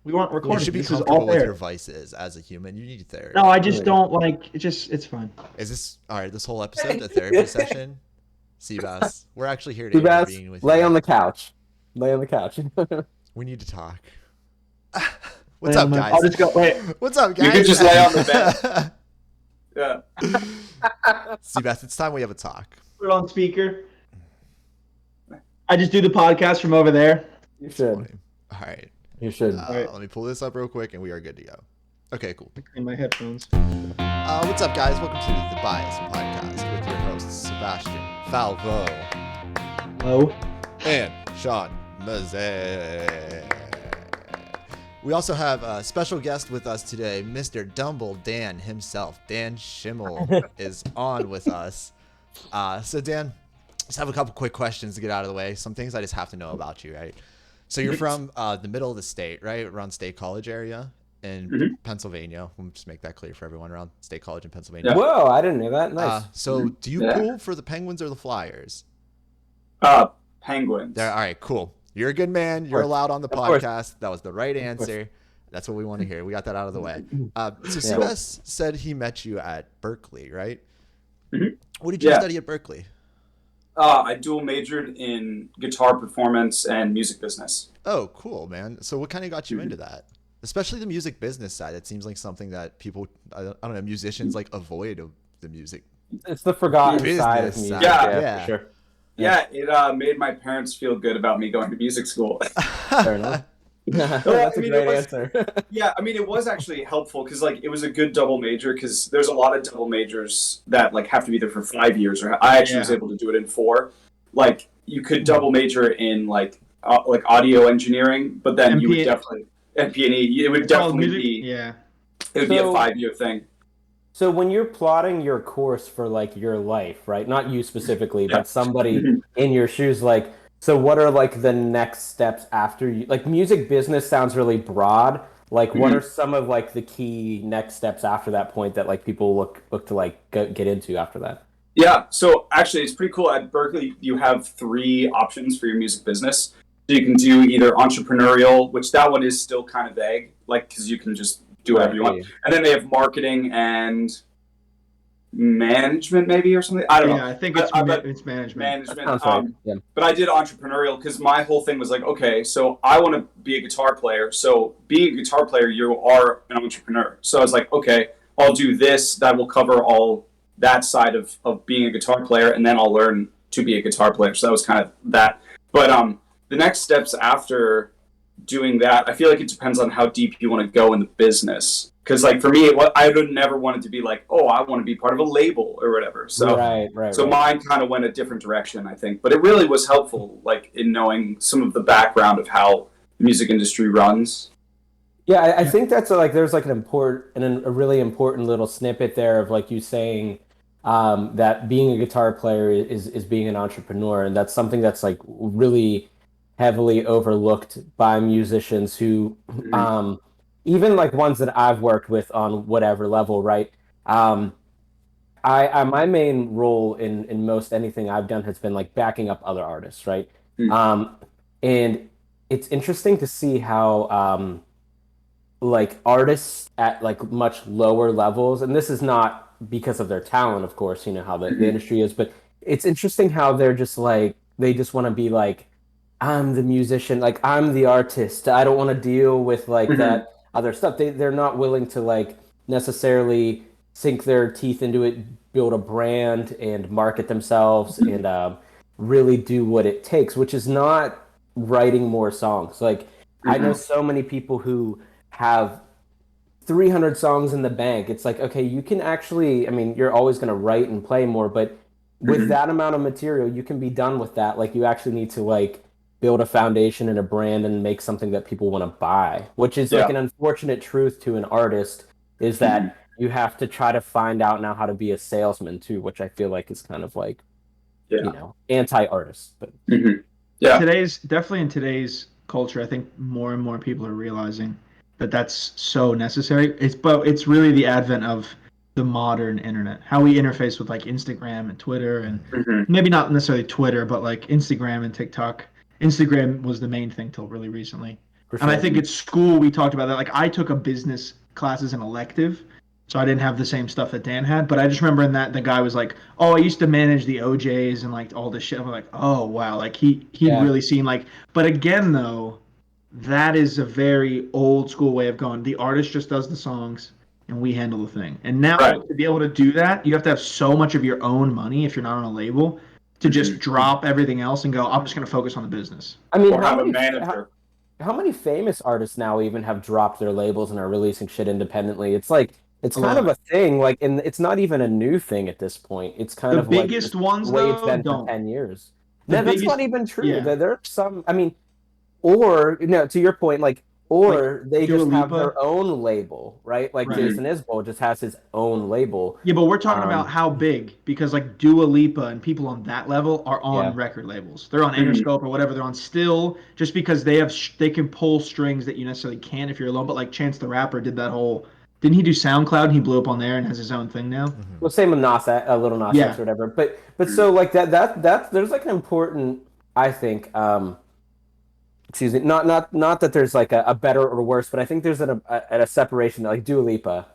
We weren't You recording. should be This is all comfortable with your there. vices as a human. You need No, therapy. I just don't like. It's fine. Is this all right? This whole episode a therapy session? Seabass, we're actually here to Seabass, intervene with lay you. on the couch. Lay on the couch. We need to talk. What's Lay on up, my. I'll guys? just go. Wait. What's up, You could guys? just lay on the bed. Yeah. Seabass, it's time we have a talk. Put it on speaker. I just do the podcast from over there. You should. Funny. All right. You should. Right. Let me pull this up real quick, and we are good to go. Okay, cool. In my headphones. What's up, guys? Welcome to the Bias Podcast with your hosts Sebastian Falvo Hello. and Sean Mazet. We also have a special guest with us today, Mr. Dumble Dan himself. Dan Schimmel is on with us. So Dan, just have a couple quick questions to get out of the way. Some things I just have to know about you, right? So you're from the middle of the state, right? Around State College area in Pennsylvania. We'll just make that clear for everyone around State College in Pennsylvania. Whoa, I didn't know that. Nice. So do you pull for the Penguins or the Flyers? Penguins. There. All right, cool. You're a good man. You're allowed on the course. podcast. That was the right answer. That's what we want to hear. We got that out of the way. So Seabass said he met you at Berkeley, right? Mhm. What did you Yeah. study at Berkeley? I dual majored in guitar performance and music business. Oh, cool, man. So what kind of got you into that? Especially the music business side. It seems like something that people, I don't know, musicians like avoid of the music. It's the forgotten Business side of music. side. Yeah. For sure. Yeah, it made my parents feel good about me going to music school. Fair enough. That's a I mean, great it was- answer. Yeah, I mean, it was actually helpful because like it was a good double major because there's a lot of double majors that like have to be there for 5 years. Or I actually was able to do it in 4. Like you could double major in like audio engineering, but then you would definitely MP&E. It would definitely be Yeah. it would be a So- 5-year thing. So when you're plotting your course for like your life, right? Not you specifically, Yeah. but somebody in your shoes, like, so what are like the next steps after you, like music business sounds really broad. Like what are some of like the key next steps after that point that like people look to like get into after that? Yeah, so actually it's pretty cool. At Berkeley, you have 3 options for your music business. So you can do either entrepreneurial, which that one is still kind of vague, like because you can just do whatever you want. And then they have marketing and management, maybe, or something. I don't know. Yeah, I think it's it's management. Management. Sounds right. Yeah. But I did entrepreneurial because my whole thing was like, okay, so I want to be a guitar player. So being a guitar player, you are an entrepreneur. So I was like, okay, I'll do this. That will cover all that side of being a guitar player, and then I'll learn to be a guitar player. So that was kind of that. But the next steps after doing that, I feel like it depends on how deep you want to go in the business. Because like for me, I would never wanted to be like, oh, I want to be part of a label or whatever. So right. mine kind of went a different direction, I think. But it really was helpful, like in knowing some of the background of how the music industry runs. Yeah, I think that's like there's like a really important little snippet there of like you saying that being a guitar player is being an entrepreneur, and that's something that's like really heavily overlooked by musicians who even like ones that I've worked with on whatever level, right? I my main role in most anything I've done has been like backing up other artists, right? And it's interesting to see how like artists at like much lower levels, and this is not because of their talent, of course, you know how the industry is, but it's interesting how they're just like they just want to be like, I'm the musician, like I'm the artist. I don't want to deal with like that other stuff. They're not willing to like necessarily sink their teeth into it, build a brand and market themselves and really do what it takes, which is not writing more songs. Like I know so many people who have 300 songs in the bank. It's like, okay, you can actually, I mean, you're always going to write and play more, but with that amount of material, you can be done with that. Like you actually need to like build a foundation and a brand and make something that people want to buy, which is like an unfortunate truth to an artist is that you have to try to find out now how to be a salesman too, which I feel like is kind of like, you know, anti-artist. But Definitely in today's culture, I think more and more people are realizing that that's so necessary. It's really the advent of the modern internet, how we interface with like Instagram and Twitter and maybe not necessarily Twitter, but like Instagram and TikTok. Instagram was the main thing till really recently. For And I sure. think at school we talked about that. Like I took a business class as an elective, so I didn't have the same stuff that Dan had. But I just remember in that the guy was like, "Oh, I used to manage the OJs and like all this shit." I'm like, "Oh wow!" Like he'd Yeah. really seen like. But again, though, that is a very old school way of going. The artist just does the songs and we handle the thing. And now Right. to be able to do that, you have to have so much of your own money if you're not on a label to just drop everything else and go, I'm just going to focus on the business. I mean, Or have a manager. how many famous artists now even have dropped their labels and are releasing shit independently? It's like it's A kind of lot. a thing, like, and it's not even a new thing at this point. It's kind The of like biggest just the ones, way it's though, been for don't. 10 years. The No, that's biggest, not even true. yeah, There are some. I mean, or no, to your point, like, like or they Dua just have Lipa. their own label, right? Like Right. Jason Isbell just has his own label. Yeah, but we're talking about Um, how big because like Dua Lipa and people on that level are on yeah. record labels. They're on Interscope or whatever. They're on Still just because they have they can pull strings that you necessarily can't if you're alone. But like Chance the Rapper did that whole. Didn't he do SoundCloud? And he blew up on there and has his own thing now. Mm-hmm. Well, same with Nas, Little Nas X Yeah, or whatever. But so like that there's like an important, I think. Excuse me, not that there's like a better or worse, but I think there's a separation. Like Dua Lipa,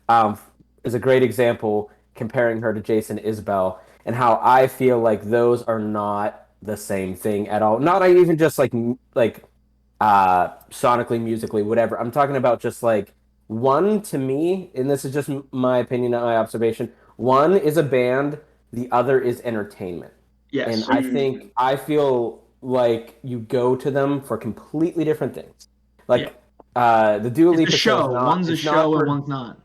um, is a great example comparing her to Jason Isbell and how I feel like those are not the same thing at all. Not even just like sonically, musically, whatever. I'm talking about just like one to me, and this is just my opinion, not my observation. One is a band, the other is entertainment. And yes, I feel like you go to them for completely different things. yeah. Like the Dua It's a Lipa show is show. not One's a it's not show and for one's not.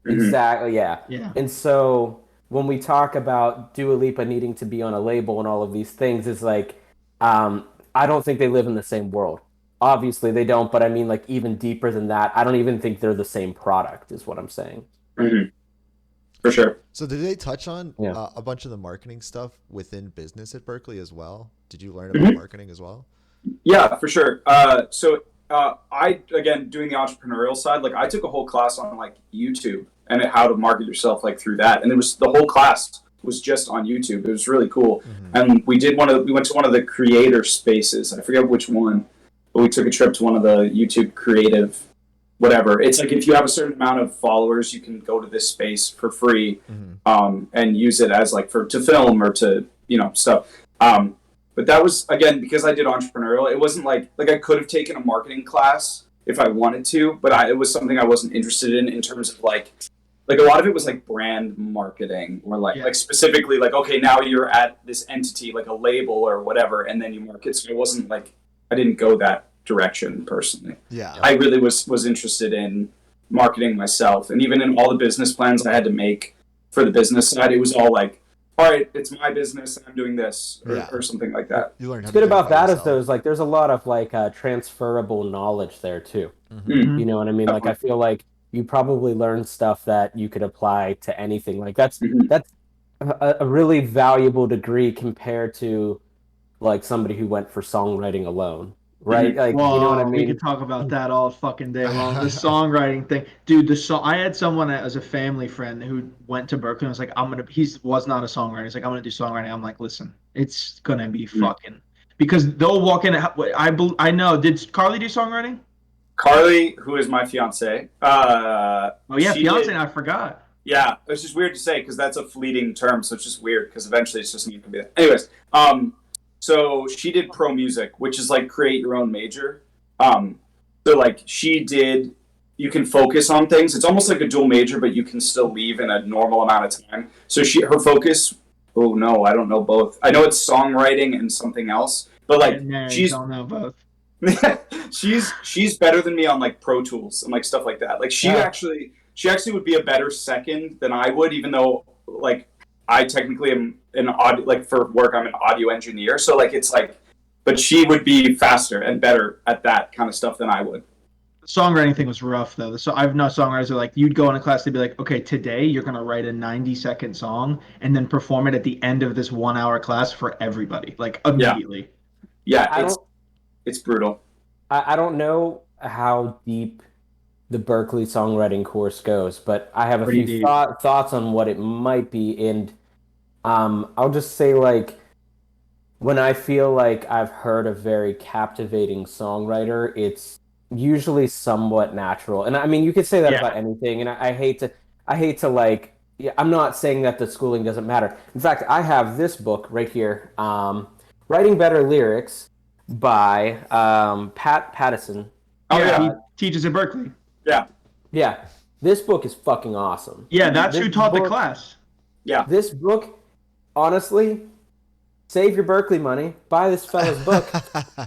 exactly, yeah. Yeah, And so when we talk about Dua Lipa needing to be on a label and all of these things, is like I don't think they live in the same world. Obviously they don't, but I mean like even deeper than that, I don't even think they're the same product, is what I'm saying. For sure. So did they touch on Yeah. a bunch of the marketing stuff within business at Berkeley as well? Did you learn about marketing as well? Yeah, for sure. I again doing the entrepreneurial side, like I took a whole class on like YouTube and how to market yourself like through that, and it was the whole class was just on YouTube. It was really cool, and we went to one of the creator spaces. I forget which one, but we took a trip to one of the YouTube creative whatever. It's like if you have a certain amount of followers, you can go to this space for free, and use it as like to film or to stuff. But that was again because I did entrepreneurial. It wasn't like I could have taken a marketing class if I wanted to, but it was something I wasn't interested in terms of like a lot of it was like brand marketing or like specifically like okay now you're at this entity like a label or whatever and then you market. So it wasn't like I didn't go that direction personally. Yeah. I really was interested in marketing myself, and even in all the business plans I had to make for the business side, it was all like, all right, it's my business and I'm doing this or something like that. You learn how What's to good about that is yourself. there's like there's a lot of like transferable knowledge there too. Mm-hmm. You know what I mean? Like I feel like you probably learn stuff that you could apply to anything. Like that's a really valuable degree compared to like somebody who went for songwriting alone, right? Like you know what I Well, we mean? could talk about that all fucking day long. The songwriting thing, dude. The song. I had someone as a family friend who went to Berkeley and was like, "I'm gonna." He was not a songwriter. He's like, "I'm gonna do songwriting." I'm like, "Listen, it's gonna be fucking." Because they'll walk in. I know. Did Carly do songwriting? Carly, who is my fiance, Oh yeah, she fiance. did. I forgot. Yeah, it's just weird to say because that's a fleeting term, so it's just weird because eventually it's just not gonna be that. Anyways, so she did pro music, which is like create your own major. So like she did, you can focus on things. It's almost like a dual major, but you can still leave in a normal amount of time. So her focus. Oh no, I don't know both. I know it's songwriting and something else, but like she's don't know both. she's better than me on like Pro Tools and like stuff like that. Like she actually would be a better second than I would, even though like I technically am an audio like for work I'm an audio engineer. So like it's like, but she would be faster and better at that kind of stuff than I would. The songwriting thing was rough though. So I've known songwriters are like, you'd go in a class, they'd be like, okay, today you're gonna write a 90-second song and then perform it at the end of this 1 hour class for everybody, like immediately. Yeah, it's brutal. I don't know how deep the Berkeley songwriting course goes, but I have a Pretty few deep. thoughts on what it might be. And I'll just say, like, when I feel like I've heard a very captivating songwriter, it's usually somewhat natural. And I mean, you could say that Yeah. about anything. And I hate to like, yeah, I'm not saying that the schooling doesn't matter. In fact, I have this book right here, Writing Better Lyrics by Pat Pattison. Oh Yeah, yeah, he teaches at Berkeley. yeah, Yeah, this book is fucking awesome. Yeah, that's who This taught the book- class. yeah. This book, honestly, save your Berkeley money. Buy this fella's book.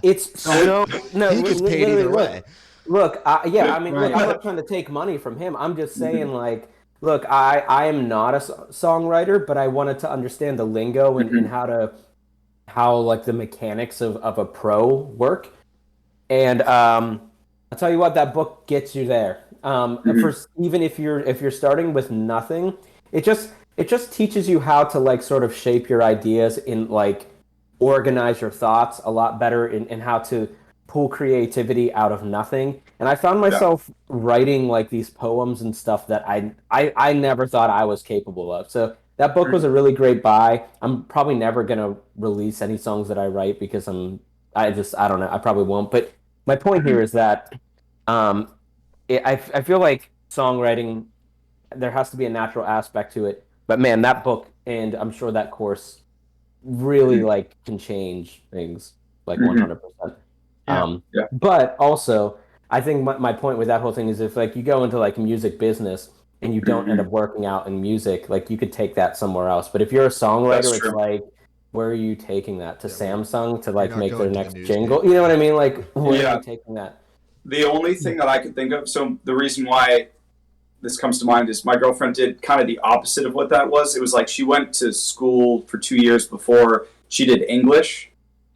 It's so no. He gets paid literally, either way. Look, yeah, I mean, look, Right. I'm not trying to take money from him. I'm just saying, like, look, I am not a songwriter, but I wanted to understand the lingo and how like the mechanics of a pro work. And I'll tell you what, that book gets you there. For even if you're starting with nothing, it just teaches you how to like sort of shape your ideas in like organize your thoughts a lot better in how to pull creativity out of nothing. And I found myself writing like these poems and stuff that I never thought I was capable of. So that book was a really great buy. I'm probably never gonna release any songs that I write because I don't know. I probably won't. But my point here is that I feel like songwriting, there has to be a natural aspect to it. But man, that book and I'm sure that course really like can change things like 100%. Yeah. But also, I think my point with that whole thing is if like you go into like music business and you don't end up working out in music, like you could take that somewhere else. But if you're a songwriter, That's it's true. like, where are you taking that? To Samsung to like not make their going to the next newspaper. jingle? You know what I mean? Like, where Yeah. are you taking that? The only thing that I could think of, so the reason why this comes to mind is my girlfriend did kind of the opposite of what that was. It was like she went to school for 2 years before she did English,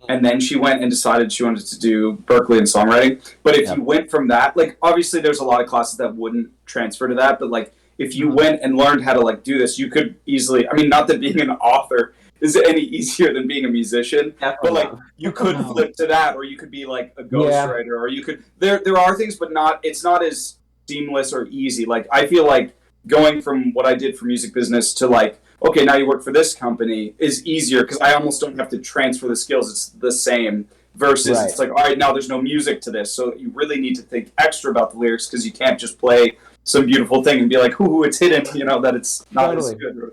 and then she went and decided she wanted to do Berkeley and songwriting. But if you went from that, like obviously there's a lot of classes that wouldn't transfer to that, but like if you went and learned how to like do this, you could easily, I mean, not that being an author is any easier than being a musician, but like you could flip to that, or you could be like a ghostwriter, or you could, there are things, but it's not as seamless or easy. Like I feel like going from what I did for music business to like, okay, now you work for this company is easier because I almost don't have to transfer the skills. It's the same versus it's like, all right, now there's no music to this. So you really need to think extra about the lyrics because you can't just play some beautiful thing and be like, hoo, it's hidden, you know, that it's not as good.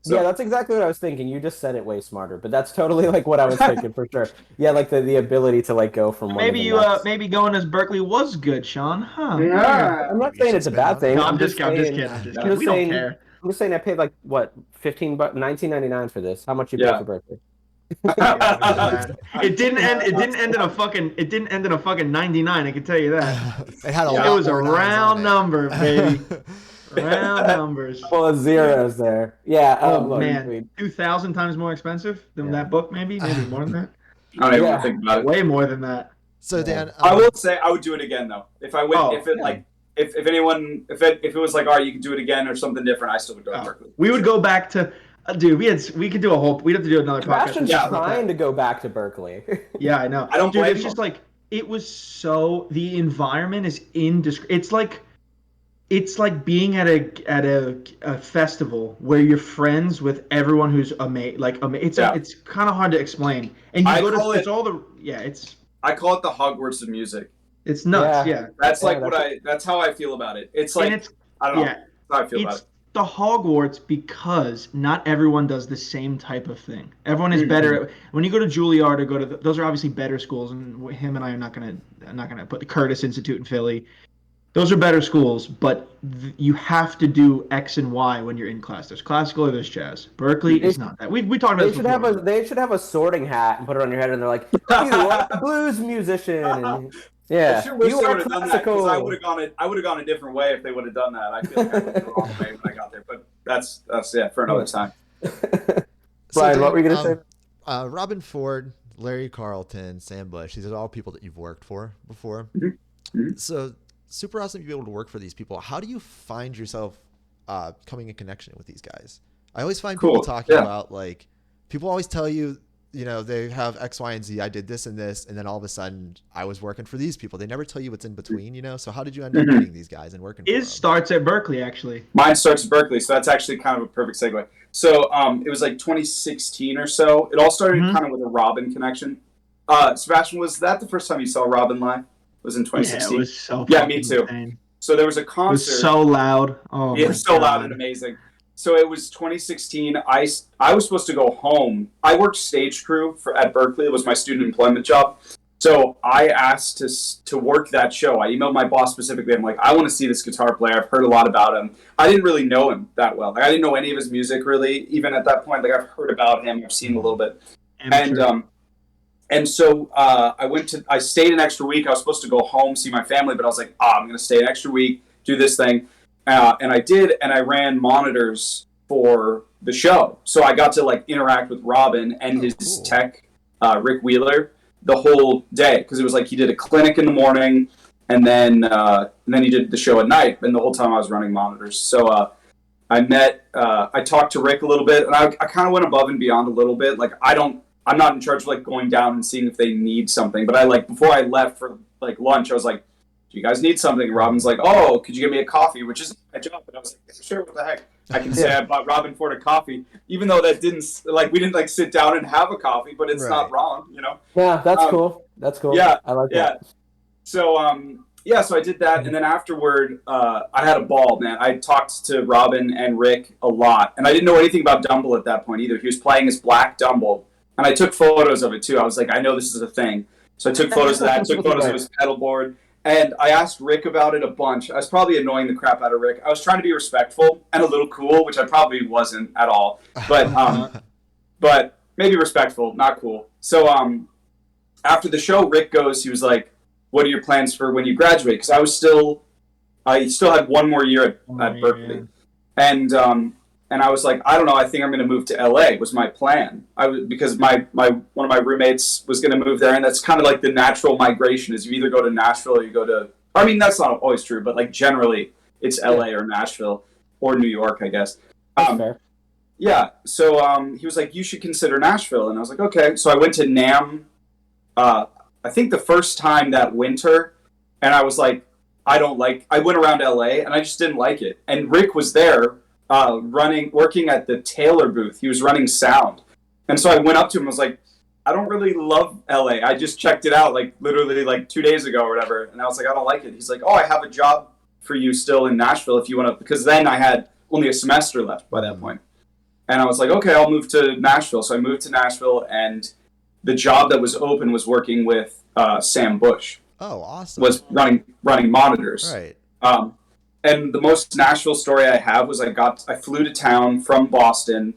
So, yeah, that's exactly what I was thinking. You just said it way smarter, but that's totally like what I was thinking for sure. Yeah, like the ability to like go from one Maybe to the you next. maybe going as Berkeley was good, Sean. Huh? yeah. I'm not saying it's a bad thing. No, I'm just saying, kidding. We don't care. I'm just saying I paid like what $19.99 for this. How much you Yeah. pay for Berkeley? It didn't end in a fucking 99. I can tell you that. It had a It lot was a more nines on round it. number, baby. Round numbers. Full of zeros there. Yeah. Oh look, man, 2,000 times more expensive than that book, maybe more than that. I don't even want to think about it. Way more than that. So Dan, I will say I would do it again though. If I would, Oh, if it yeah. like, if it was like, all right, you can do it again or something different, I still would go to Berkeley. We would go back to, dude. We could do we'd have to do another podcast. Sebastian's just about trying that. to go back to Berkeley. Yeah, I know. I don't Dude, blame it's him. just like it was so the environment is it's like being at a festival where you're friends with everyone who's it's kind of hard to explain. And you it's all the I call it the Hogwarts of music. it's nuts. Yeah. Yeah. That's like that's how I feel about it. It's like, And it's I don't know. yeah. That's how I feel about It's it. the Hogwarts because not everyone does the same type of thing. Everyone is better at, when you go to Juilliard or those are obviously better schools, and him and I are not gonna put the Curtis Institute in Philly. Those are better schools, but you have to do X and Y when you're in class. There's classical or there's jazz. Berkeley is not that. We talked about this before. They should have a sorting hat and put it on your head, and they're like, "You are a blues musician." And, yeah, I sure wish you they are would have done that because classical. I would have gone a different way if they would have done that. I feel like I went the wrong way when I got there, but that's for another time. Brian, what were you gonna say? Robben Ford, Larry Carlton, Sam Bush. These are all people that you've worked for before. So super awesome to be able to work for these people. How do you find yourself coming in connection with these guys? I always find people talking about like people always tell you, you know, they have X, Y, and Z. I did this and this, and then all of a sudden I was working for these people. They never tell you what's in between, you know. So how did you end up meeting these guys and working? His starts at Berkeley, actually. Mine starts at Berkeley, so that's actually kind of a perfect segue. So it was like 2016 or so. It all started kind of with a Robben connection. Sebastian, was that the first time you saw Robben live? was in Yeah, 2016. it was so Yeah, fucking me too. insane. So there was a It concert. was so loud. Oh Yeah, my so loud God. and amazing. So it was 2016. I was supposed to go home. I worked stage crew at Berkeley. It was my student employment job. So I asked to work that show. I emailed my boss specifically. I'm like, I want to see this guitar player. I've heard a lot about him. I didn't really know him that well. Like, I didn't know any of his music really, even at that point. Like I've heard about him. I've seen him a little bit. Amateur. And so I stayed an extra week. I was supposed to go home, see my family, but I was like, I'm going to stay an extra week, do this thing. And I did, and I ran monitors for the show. So I got to like interact with Robben and his tech, Rick Wheeler, the whole day. Because it was like he did a clinic in the morning, and then he did the show at night. And the whole time I was running monitors. So I talked to Rick a little bit, and I kind of went above and beyond a little bit. Like I'm not in charge of like going down and seeing if they need something. But I like before I left for like lunch, I was like, do you guys need something? And Robben's like, oh, could you get me a coffee? Which is my job. And I was like, sure, what the heck? I can say I bought Robben Ford a coffee, even though that didn't like we didn't like sit down and have a coffee, but it's not wrong, you know? Yeah, that's cool. That's cool. Yeah, I like that. So so I did that, and then afterward, I had a ball, man. I talked to Robben and Rick a lot, and I didn't know anything about Dumble at that point either. He was playing his black Dumble, and I took photos of it too. I was like, I know this is a thing. So I took photos of that, took photos of his pedal board, and I asked Rick about it a bunch. I was probably annoying the crap out of Rick. I was trying to be respectful and a little cool, which I probably wasn't at all, but maybe respectful, not cool. So after the show, Rick goes, he was like, what are your plans for when you graduate? Because I still had one more year at Berkeley. And I was like, I don't know. I think I'm going to move to LA. Was my plan. Because my one of my roommates was going to move there, and that's kind of like the natural migration. Is you either go to Nashville or you go to. I mean, that's not always true, but like generally, it's LA or Nashville or New York, I guess. That's fair. Yeah. So he was like, you should consider Nashville, and I was like, okay. So I went to NAMM. I think the first time that winter, and I was like, I went around LA, and I just didn't like it. And Rick was there. Working at the Taylor booth. He was running sound. And so I went up to him and was like, I don't really love LA. I just checked it out like literally like 2 days ago or whatever. And I was like, I don't like it. He's like, oh, I have a job for you still in Nashville if you want to, because then I had only a semester left by that point. And I was like, okay, I'll move to Nashville. So I moved to Nashville, and the job that was open was working with Sam Bush. Oh, awesome. Was running monitors. Right. And the most Nashville story I have was I flew to town from Boston.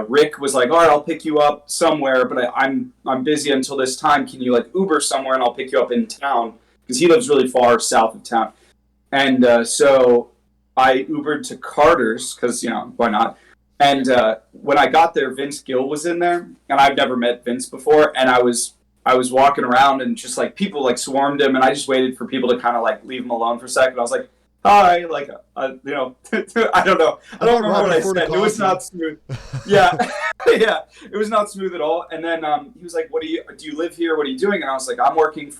Rick was like, all right, I'll pick you up somewhere, but I'm busy until this time. Can you like Uber somewhere and I'll pick you up in town? Because he lives really far south of town. And so I Ubered to Carter's because, why not? And when I got there, Vince Gill was in there, and I've never met Vince before. And I was walking around, and just like people like swarmed him, and I just waited for people to kind of like leave him alone for a second. I was like, hi, like, I don't know. I don't remember what I said. It was not smooth. Yeah. Yeah. It was not smooth at all. And then he was like, do you live here? What are you doing? And I was like, I'm working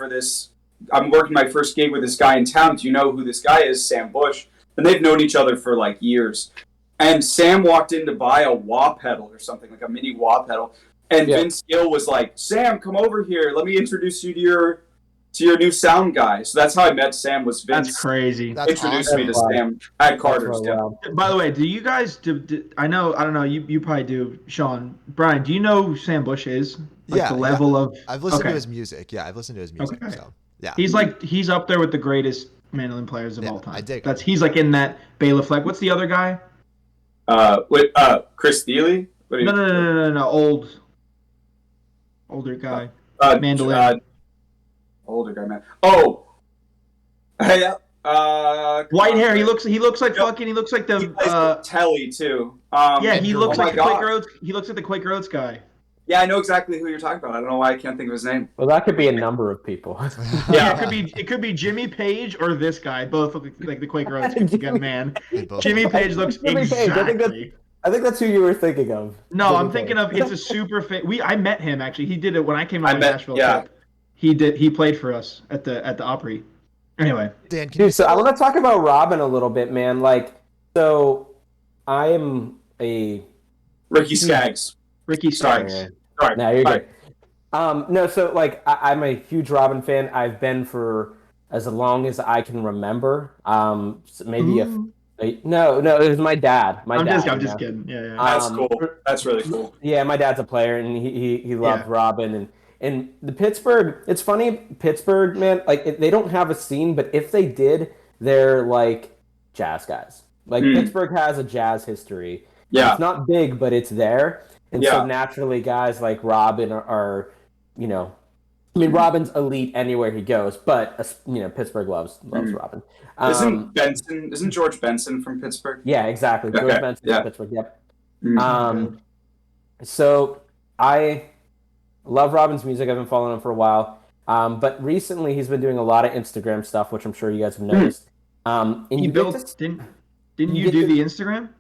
my first gig with this guy in town. Do you know who this guy is? Sam Bush. And they've known each other for like years. And Sam walked in to buy a wah pedal or something, like a mini wah pedal. And Vince Gill was like, Sam, come over here. Let me introduce you to your new sound guy. So that's how I met Sam. Was Vince? That's crazy. Introduced me to Sam at Carter's. By the way, do you guys? I don't know. You probably do, Sean. Brian, do you know who Sam Bush is? Like the level of. I've listened to his music. Yeah, I've listened to his music. Okay. So yeah, he's up there with the greatest mandolin players of all time. I dig. He's like in that Bela Fleck. What's the other guy? Chris Thiele. No. Older guy. Mandolin. Older guy, man. Oh, hey, white hair. He looks like fucking. He looks like the Telly too. He looks like the Quaker Oats. He looks like the Quaker Oats guy. Yeah, I know exactly who you're talking about. I don't know why I can't think of his name. Well, that could be a number of people. Yeah, it could be Jimmy Page or this guy. Both look like the Quaker Oats man. Jimmy Page looks exactly. I think that's who you were thinking of. No, Jimmy I'm thinking of. It's a super. I met him actually. He did it when I came out of Nashville. Yeah. He played for us at the Opry. Anyway, Dan, so I want to talk about Robben a little bit, man. Like, so I am a Ricky Skaggs. Sorry. No, you're good. No, so like I'm a huge Robben fan. I've been for as long as I can remember. So maybe Ooh. no, it was my dad. I'm just kidding. Yeah. That's Um, cool. That's really cool. Yeah, my dad's a player, and he loved Yeah. Robben and the Pittsburgh. It's funny, Pittsburgh, man. Like they don't have a scene, but if they did, they're like jazz guys. Like Pittsburgh has a jazz history. Yeah. It's not big, but it's there, and so Yeah. naturally, guys like Robben are you know, I mean, Robben's elite anywhere he goes, but Pittsburgh loves Robben. Isn't George Benson from Pittsburgh? Yeah, exactly. Okay, George Benson yeah. from Pittsburgh. Yep. Mhm. So I love Robben's music. I've been following him for a while. But recently he's been doing a lot of Instagram stuff, which I'm sure you guys have noticed. And He you built. get to, Didn't you you get do to- the Instagram?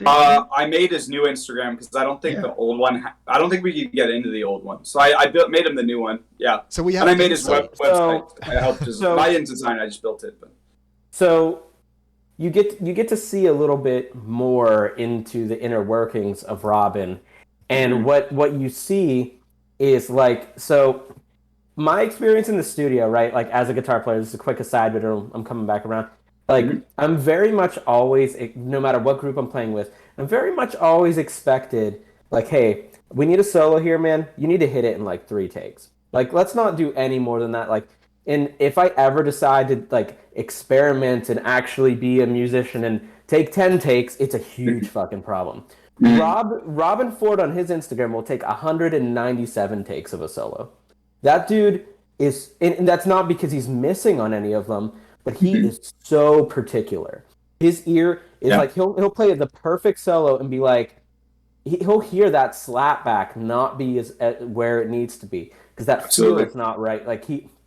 I made his new Instagram because I don't think Yeah. the old one. I don't think we could get into the old one, so made him the new one. Yeah, So we have. and I made his so- website. I helped so- I didn't design it, I just built it. But So you get to see a little bit more into the inner workings of Robben, and what you see is like so. My experience in the studio, right? Like as a guitar player, this is a quick aside, but I'm coming back around. Like I'm very much always, no matter what group I'm playing with, I'm very much always expected. Like, hey, we need a solo here, man. You need to hit it in like 3 takes. Like, let's not do any more than that. Like, and if I ever decide to like experiment and actually be a musician and take 10 takes, it's a huge fucking problem. Robben Ford on his Instagram will take 197 takes of a solo. That dude is, and that's not because he's missing on any of them, but he is so particular. His ear is like he'll play the perfect solo and be like, he'll hear that slap back not be as where it needs to be because that feel is not right. Like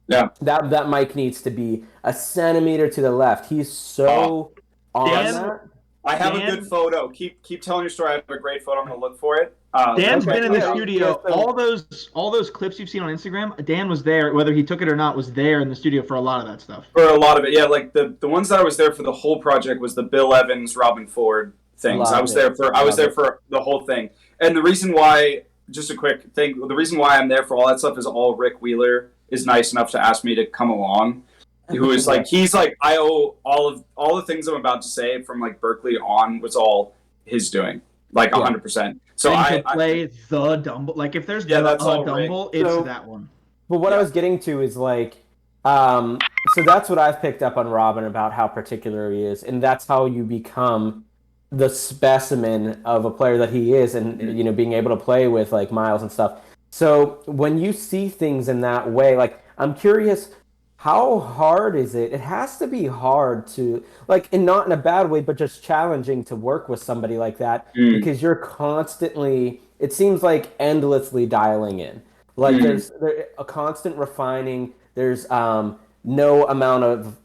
that mic needs to be a centimeter to the left. He's so on that. I have a good photo. Keep telling your story. I have a great photo. I'm gonna look for it. Dan's been in the studio. Yeah, so- all those clips you've seen on Instagram, Dan was there, whether he took it or not, was there in the studio for a lot of that stuff. For a lot of it, yeah. Like the ones that I was there for the whole project was the Bill Evans, Robben Ford things. I was there for the whole thing. And the reason why, just a quick thing, the reason why I'm there for all that stuff is all Rick Wheeler is nice enough to ask me to come along. Who is like, he's like, I owe all the things I'm about to say from like Berkeley on was all his doing, like 100%. So I play the Dumble. Like if there's that's all Dumble, Rick. it's that one. But what I was getting to is like, so that's what I've picked up on Robben about how particular he is, and that's how you become the specimen of a player that he is, and being able to play with like Miles and stuff. So when you see things in that way, like I'm curious, how hard is it? It has to be hard to like, and not in a bad way, but just challenging to work with somebody like that because you're constantly, it seems like endlessly dialing in. Like there's a constant refining. There's no amount of,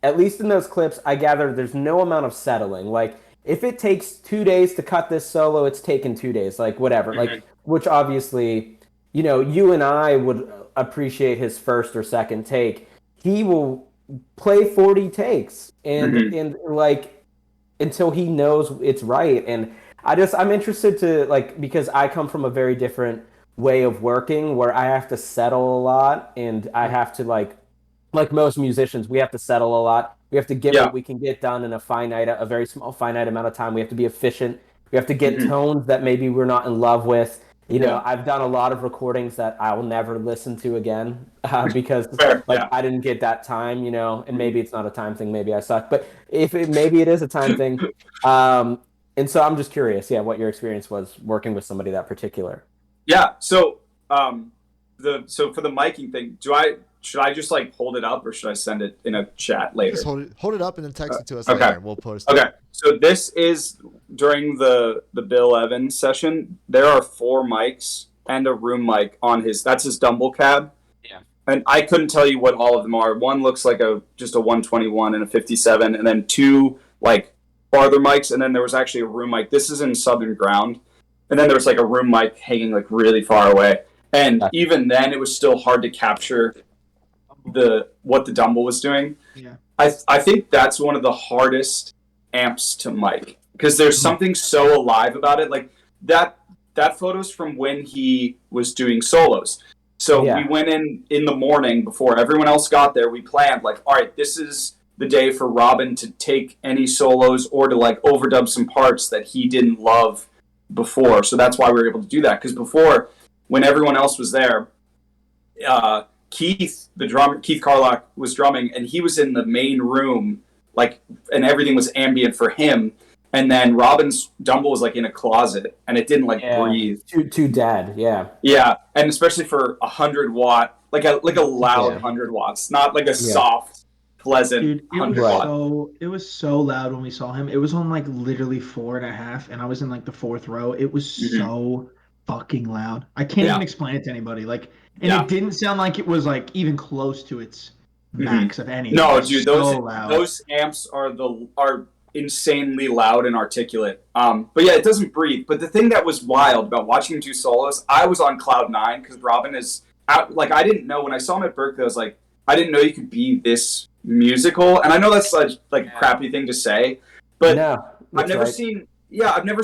at least in those clips, I gather there's no amount of settling. Like if it takes 2 days to cut this solo, it's taken 2 days. Like whatever. Like which obviously, you and I would appreciate his first or second take. He will play 40 takes and like until he knows it's right. And I'm interested to like, because I come from a very different way of working where I have to settle a lot and I have to like most musicians, we have to settle a lot. We have to get what we can get done in a very small finite amount of time. We have to be efficient. We have to get tones that maybe we're not in love with. I've done a lot of recordings that I will never listen to again because I didn't get that time, and maybe it's not a time thing. Maybe I suck, but maybe it is a time thing. And so I'm just curious, what your experience was working with somebody that particular. Yeah. So, so for the miking thing, should I just like hold it up or should I send it in a chat later? Just hold it up and then text it to us later. And we'll post it. Okay. So this is during the Bill Evans session. There are 4 mics and a room mic on that's his Dumble cab. Yeah. And I couldn't tell you what all of them are. One looks like just a 121 and a 57, and then 2 like farther mics, and then there was actually a room mic. This is in Southern Ground. And then there was like a room mic hanging like really far away. And even then it was still hard to capture what the Dumble was doing. Yeah. I think that's one of the hardest amps to mic because there's something so alive about it. Like that photo's from when he was doing solos. So Yeah. we went in the morning before everyone else got there. We planned like, all right, this is the day for Robben to take any solos or to like overdub some parts that he didn't love before. So that's why we were able to do that. Because before, when everyone else was there, Keith Carlock was drumming, and he was in the main room, like, and everything was ambient for him. And then Robben's Dumble was like in a closet, and it didn't like breathe. Too dead. Yeah. Yeah, and especially for 100 watt, like a loud 100 watts, not like a soft, pleasant Dude, 100 watt. it was so loud when we saw him. It was on like literally 4.5, and I was in like the fourth row. It was so fucking loud. I can't even explain it to anybody. Like, and it didn't sound like it was like even close to its max of anything. No, dude, those amps are insanely loud and articulate. But yeah, it doesn't breathe. But the thing that was wild about watching him do solos, I was on cloud 9 because Robben is out. Like, I didn't know when I saw him at Berkeley, I was like, I didn't know you could be this musical. And I know that's such like a crappy thing to say, but I've never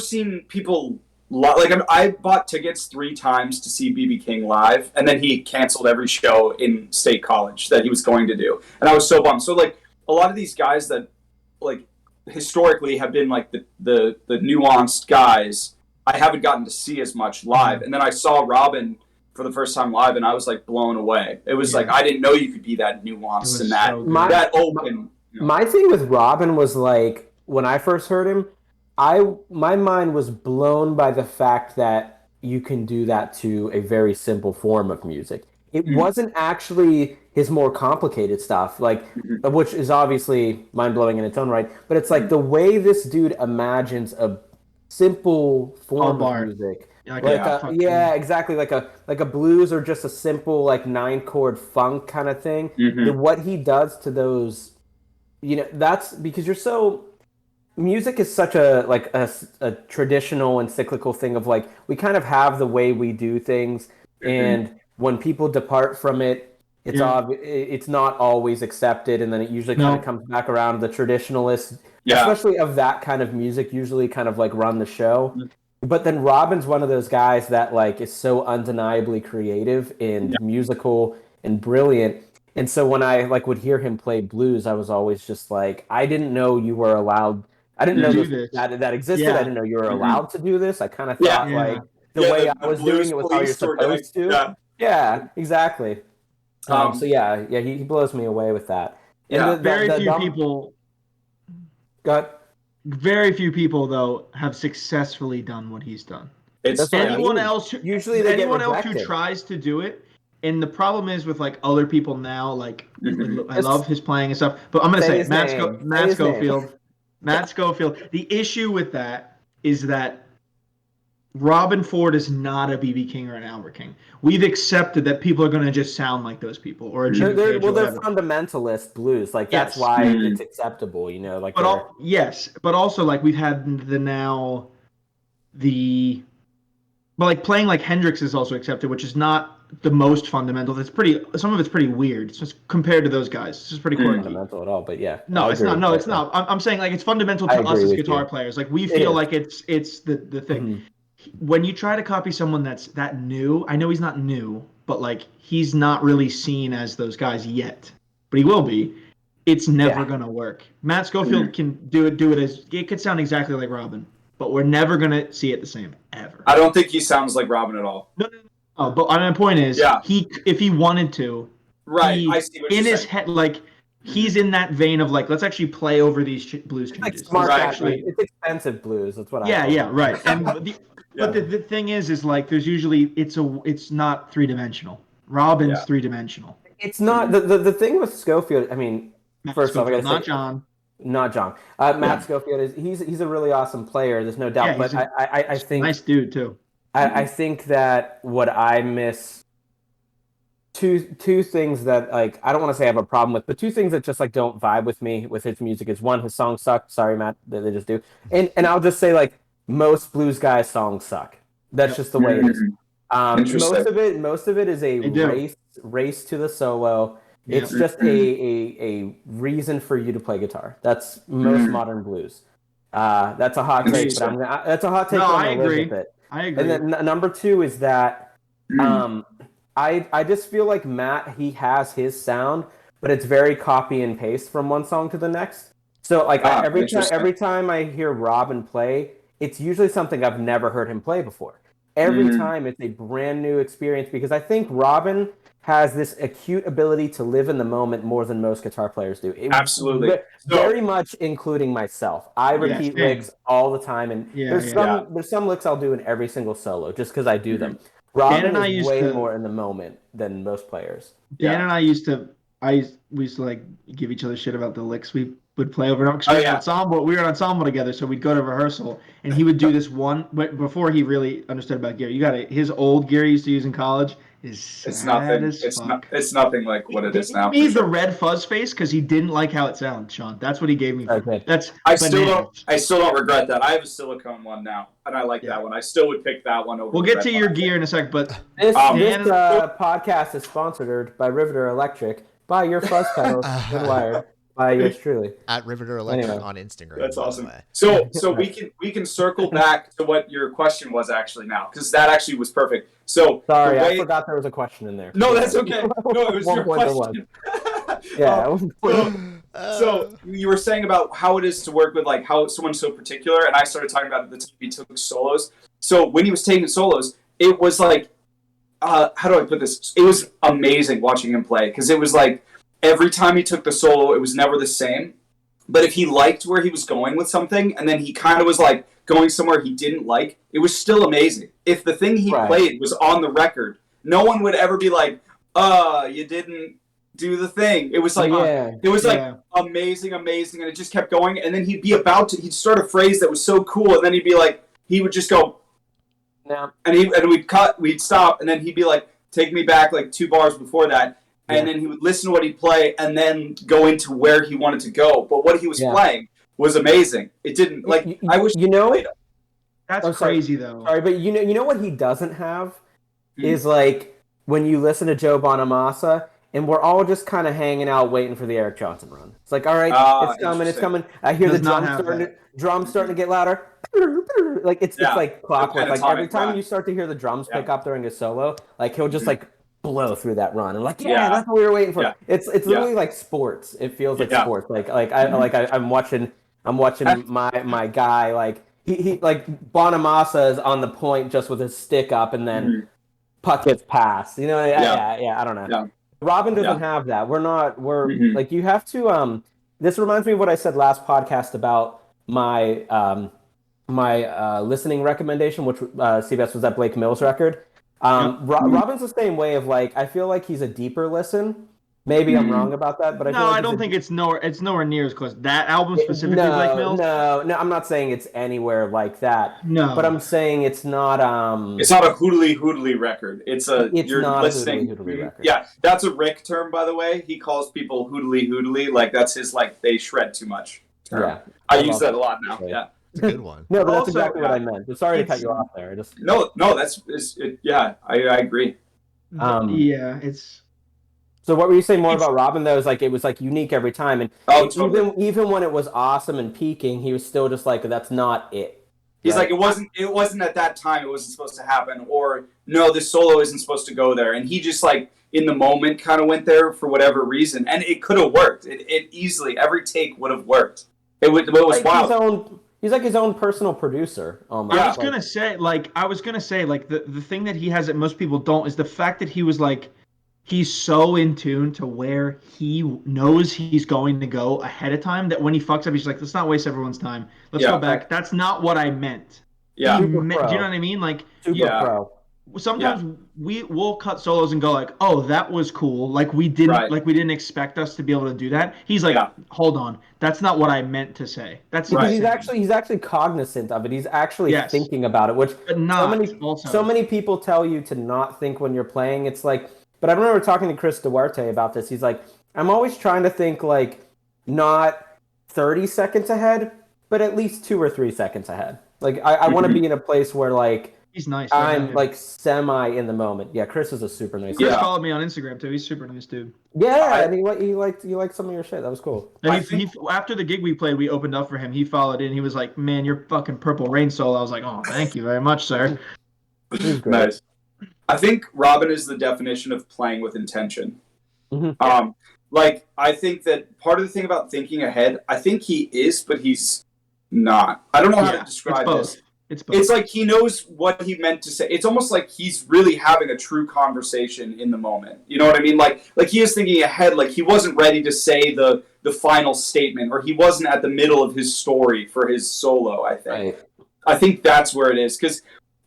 seen people like I bought tickets 3 times to see BB King live, and then he canceled every show in State College that he was going to do, and I was so bummed. So like a lot of these guys that like historically have been like the nuanced guys, I haven't gotten to see as much live, and then I saw Robben for the first time live, and I was like blown away. It was like I didn't know you could be that nuanced and that that open. My thing with Robben was like when I first heard him, my mind was blown by the fact that you can do that to a very simple form of music. It wasn't actually his more complicated stuff, like which is obviously mind-blowing in its own right, but it's like the way this dude imagines a simple form of music. Exactly, like a blues or just a simple like 9-chord funk kind of thing. What he does to those, that's because music is such a traditional and cyclical thing of like we kind of have the way we do things, and when people depart from it, it's not always accepted, and then it usually kind of comes back around. The traditionalists, especially of that kind of music, usually kind of like run the show. But then Robben's one of those guys that like is so undeniably creative and musical and brilliant. And so when I like would hear him play blues, I was always just like, I didn't know you were allowed. I didn't know that existed. I didn't know you were allowed to do this. I kind of thought like the way I was doing it was how you're supposed to. Yeah, exactly. So he blows me away with that. And very few people. Very few people though have successfully done what he's done. It's anyone else who get tries to do it. And the problem is with like other people now, like I love his playing and stuff, but I'm gonna say it, Matt Schofield. The issue with that is that Robben Ford is not a BB King or an Albert King. We've accepted that people are gonna just sound like those people or a Jimmy Page or they're fundamentalist blues, like that's why it's acceptable, like. But also like we've had but like playing like Hendrix is also accepted, which is not the most fundamental. Some of it's pretty weird. It's just compared to those guys. It's just pretty quirky. Fundamental at all, but yeah. No, it's not. No, it's not. I'm saying like it's fundamental to us as guitar players. Like we feel like it's the thing. When you try to copy someone that's that new, I know he's not new, but like he's not really seen as those guys yet, but he will be. It's never gonna work. Matt Schofield can do it as it could sound exactly like Robben, but we're never gonna see it the same ever. I don't think he sounds like Robben at all. No. But my point is, if he wanted to, I see what in you're his saying. head, like he's in that vein of like, let's actually play over these blues changes. It's expensive blues. That's what I. Yeah, right. And but the thing is like there's usually it's not 3-dimensional. Robben's 3-dimensional. It's not the thing with Schofield. I mean, first off, I gotta not say, John. Not John. Matt Schofield is he's a really awesome player. There's no doubt. But I think nice dude too. I think that what I miss two things that like I don't want to say I have a problem with, but two things that just like don't vibe with me with his music is one, his songs suck. Sorry, Matt, they just do. And I'll just say like most blues guys' songs suck. That's just the way it is. Most of it is a race to the solo. It's just a reason for you to play guitar. That's most modern blues. That's a hot take, but that's a hot take. No, I agree. with it. I agree. And then number two is that I I just feel like Matt, he has his sound, but it's very copy and paste from one song to the next. So like every time I hear Robin play, it's usually something I've never heard him play before. Every time it's a brand new experience because I think Robin has this acute ability to live in the moment more than most guitar players do. Absolutely. Very much including myself. I repeat licks all the time, and there's some licks I'll do in every single solo just because I do them. Robin is way more in the moment than most players. Dan and I used to like give each other shit about the licks we would play over and over. Ensemble. We were an ensemble together, so we'd go to rehearsal, and he would do this one. But before he really understood about gear, his old gear he used to use in college is sad it's nothing. As fuck. It's nothing like what it is now. He gave the red fuzz face because he didn't like how it sounded, Sean. That's what he gave me. Okay. I still don't regret that. I have a silicone one now, and I like that one. I still would pick that one over. We'll get to your gear in a sec, but this podcast is sponsored by Riveter Electric. Buy your fuzz pedals and wire. By yours truly. At Riveter Electric on Instagram. That's awesome. So we can circle back to what your question was actually now, because that actually was perfect. So sorry, I forgot there was a question in there. No, that's okay. No, it was your question. So you were saying about how it is to work with like how someone's so particular, and I started talking about the time he took solos. So when he was taking solos, it was like, how do I put this? It was amazing watching him play because it was like every time he took the solo, it was never the same. But if he liked where he was going with something, and then he kind of was like going somewhere he didn't like, it was still amazing. If the thing he played was on the record, no one would ever be like, you didn't do the thing. It was like, amazing, amazing. And it just kept going. And then he'd start a phrase that was so cool. And then he would just go, no. And we'd stop. And then he'd be like, take me back like 2 bars before that. And then he would listen to what he'd play and then go into where he wanted to go. But what he was playing was amazing. It didn't I wish that's crazy though. Sorry, but you know what he doesn't have is like when you listen to Joe Bonamassa and we're all just kind of hanging out waiting for the Eric Johnson run. It's like, all right, it's coming. I hear the drums starting to get louder. Like it's like clockwork. Like every time you start to hear the drums pick up during a solo, like he'll just like blow through that run and like that's what we were waiting for. Yeah. It's literally like sports. It feels like sports. I'm watching my guy like he like Bonamassa is on the point just with his stick up and then puck gets passed. You know, I don't know. Yeah. Robin doesn't have that. We're like you have to this reminds me of what I said last podcast about my my listening recommendation, which CBS was that Blake Mills record. Robin's the same way of like I feel like he's a deeper listen. Maybe I'm wrong about that, but I don't think it's nowhere near as close. That album specifically, Blake Mills. No, I'm not saying it's anywhere like that. No, but I'm saying it's not. It's not a hoodly record. It's not a hoodly record. Yeah, that's a Rick term, by the way. He calls people hoodly. Like that's his like they shred too much term. Yeah, I use that a lot now. Yeah. It's a good one. No, but that's exactly what I meant. Sorry to cut you off there. No, I agree. It's. So what were you saying more about Robin though? Is like it was like unique every time, and totally. even when it was awesome and peaking, he was still just like that's not it. He's like it wasn't at that time. It wasn't supposed to happen, or no, this solo isn't supposed to go there, and he just like in the moment kind of went there for whatever reason, and it could have worked. It easily every take would have worked. It was like wild. He's like his own personal producer. Almost. I was gonna say the thing that he has that most people don't is the fact that he was like. He's so in tune to where he knows he's going to go ahead of time that when he fucks up, he's like, let's not waste everyone's time. Let's go back. That's not what I meant. Yeah. Do you know what I mean? Like, pro. Sometimes we'll cut solos and go like, oh, that was cool. Like we didn't expect us to be able to do that. He's like, hold on. That's not what I meant to say. That's because he's actually cognizant of it. He's actually thinking about it, which so many people tell you to not think when you're playing. It's like, but I remember talking to Chris Duarte about this. He's like, I'm always trying to think like not 30 seconds ahead, but at least 2 or 3 seconds ahead. Like I want to be in a place where like he's nice. I'm like semi in the moment. Yeah, Chris is a super nice. Chris followed me on Instagram too. He's super nice dude. Yeah, and he liked some of your shit. That was cool. And he after the gig we played, we opened up for him. He followed in. He was like, "Man, your fucking Purple Rain solo." I was like, "Oh, thank you very much, sir." Nice. I think Robben is the definition of playing with intention. Mhm. Like, I think that part of the thing about thinking ahead, I think he is, but he's not. I don't know how to describe this. It's both. It's like he knows what he meant to say. It's almost like he's really having a true conversation in the moment. You know what I mean? Like he is thinking ahead. Like he wasn't ready to say the final statement, or he wasn't at the middle of his story for his solo. I think. Right. I think that's where it is, because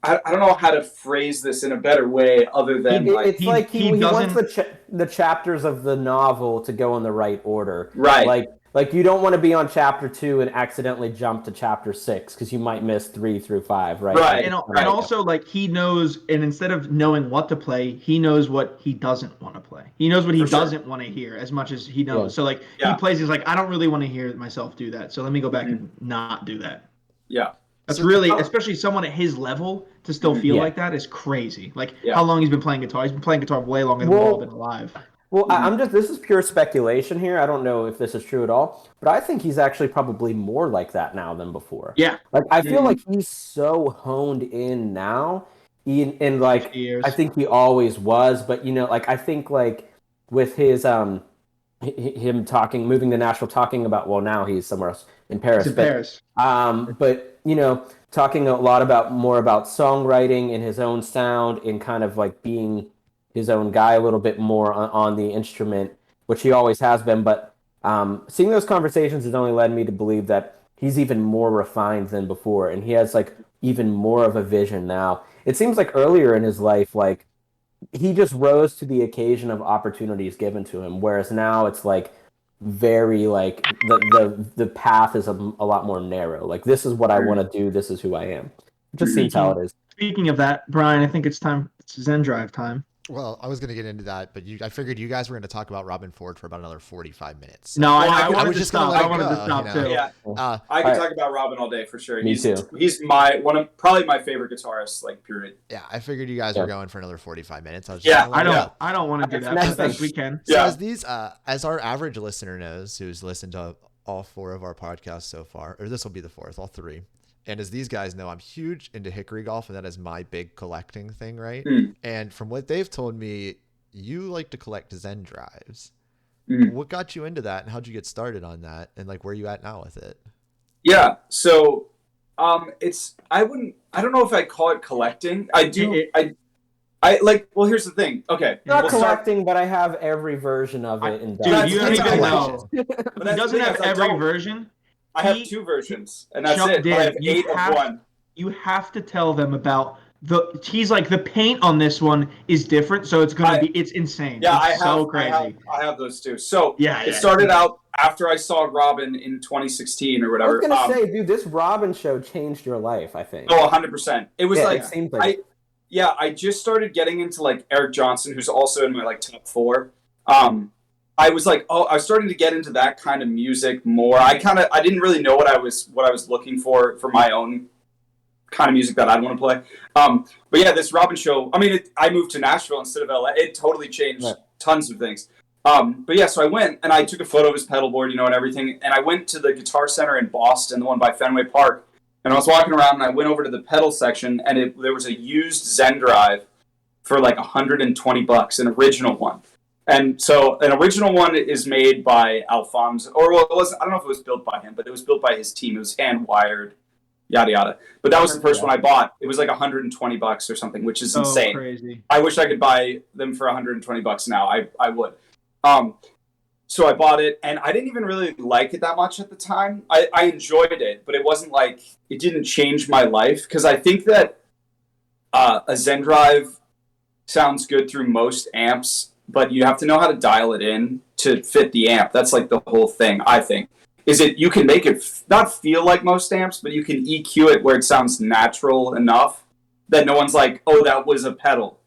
I don't know how to phrase this in a better way other than It's like he wants doesn't- the chapters of the novel to go in the right order. right. Like you don't want to be on chapter 2 and accidentally jump to chapter 6 because you might miss 3 through 5, right? Right. And also, like, he knows, and instead of knowing what to play, he knows what he doesn't want to play. He knows what he doesn't want to hear as much as he knows. Yeah. So, like, he plays, he's like, I don't really want to hear myself do that. So let me go back and not do that. Yeah. That's really, especially someone at his level, to still feel like that is crazy. Like, how long he's been playing guitar. He's been playing guitar way longer than we've all been alive. Well, this is pure speculation here. I don't know if this is true at all, but I think he's actually probably more like that now than before. Yeah. Like, I feel like he's so honed in now, and like, I think he always was, but, you know, like, I think, like, with his, him talking, moving to Nashville, talking about, well, now he's somewhere else in Paris. But, you know, talking a lot more about songwriting and his own sound and kind of, like, being his own guy a little bit more on the instrument, which he always has been. But seeing those conversations has only led me to believe that he's even more refined than before, and he has like even more of a vision now. It seems like earlier in his life, like he just rose to the occasion of opportunities given to him, whereas now it's like very like the path is a lot more narrow. Like, this is what I want to do. This is who I am. It just seems how it is. Speaking of that, Brian, I think it's Zen Drive time. Well, I was going to get into that, but I figured you guys were going to talk about Robben Ford for about another 45 minutes. So. No, I wanted to stop. I wanted to stop too. Yeah, I can talk about Robben all day for sure. Me too. He's probably my favorite guitarist, like, period. Yeah, I figured you guys were going for another 45 minutes. I was I don't want to do that. But thanks, we can. So as our average listener knows, who's listened to all 4 of our podcasts so far, or this will be the 4th, all 3. And as these guys know, I'm huge into hickory golf, and that is my big collecting thing, right? And from what they've told me, you like to collect Zen drives. What got you into that, and how'd you get started on that, and like where are you at now with it? Yeah, so I don't know if I call it collecting. I do. I like. Well, here's the thing. Okay, not collecting, but I have every version of it. Dude, you don't even know. He doesn't have every version. I have 2 versions, and that's it. I have 8 of one. You have to tell them about he's like, the paint on this one is different, so it's it's insane. Yeah, it's so crazy. I have those too. So it started out after I saw Robben in 2016 or whatever. I was gonna say, dude, this Robben show changed your life, I think. Oh, 100%. It was it seemed like I just started getting into like Eric Johnson, who's also in my like top 4. I was like, I was starting to get into that kind of music more. I didn't really know what I was looking for my own kind of music that I'd want to play. But yeah, this Robben show, I mean, I moved to Nashville instead of LA. It totally changed tons of things. But yeah, so I went and I took a photo of his pedal board, and everything. And I went to the Guitar Center in Boston, the one by Fenway Park. And I was walking around and I went over to the pedal section, and there was a used Zen drive for like $120, an original one. And so an original one is made by Alphonse, or well, it wasn't, I don't know if it was built by him, but it was built by his team. It was hand wired, yada yada. But that was the first one I bought. It was like $120 or something, which is insane. Crazy. I wish I could buy them for $120 now. I would. So I bought it, and I didn't even really like it that much at the time. I enjoyed it, but it wasn't like, it didn't change my life, because I think that a Zen drive sounds good through most amps, but you have to know how to dial it in to fit the amp. That's like the whole thing, I think. You can make it not feel like most amps, but you can EQ it where it sounds natural enough that no one's like, oh, that was a pedal.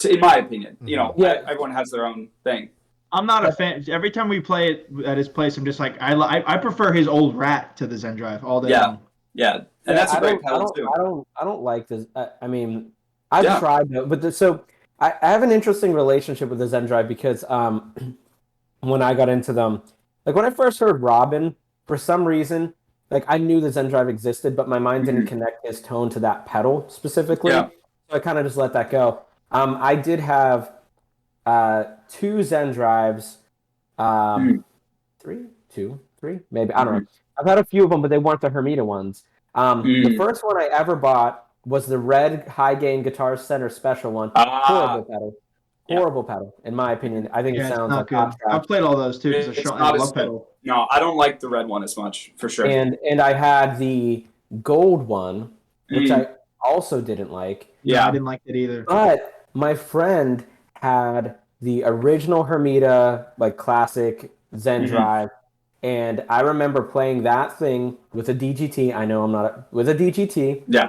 In my opinion, everyone has their own thing. I'm not a fan. Every time we play it at his place, I'm just like, I prefer his old Rat to the Zen drive all day long. Yeah, and that's a great pedal too. I don't like this. I mean, I've tried though, but I have an interesting relationship with the Zen drive because when I got into them, like when I first heard Robben, for some reason, like I knew the Zen drive existed, but my mind didn't connect his tone to that pedal specifically. Yeah. So I kind of just let that go. I did have two Zen drives. Three, two, three, maybe. I don't know. I've had a few of them, but they weren't the Hermida ones. The first one I ever bought was the red high gain Guitar Center special one. Horrible pedal. Horrible pedal, in my opinion. I think it Yeah, it's sounds not like good. hot trash. I've played all those too because It's I not as love good. pedal. No, I don't like the red one as much, for sure. And I had the gold one, which I also didn't like. Yeah, I didn't like it either. But my friend had the original Hermida, like classic Zen drive, and I remember playing that thing with a DGT. I know I'm not with a DGT. Yeah.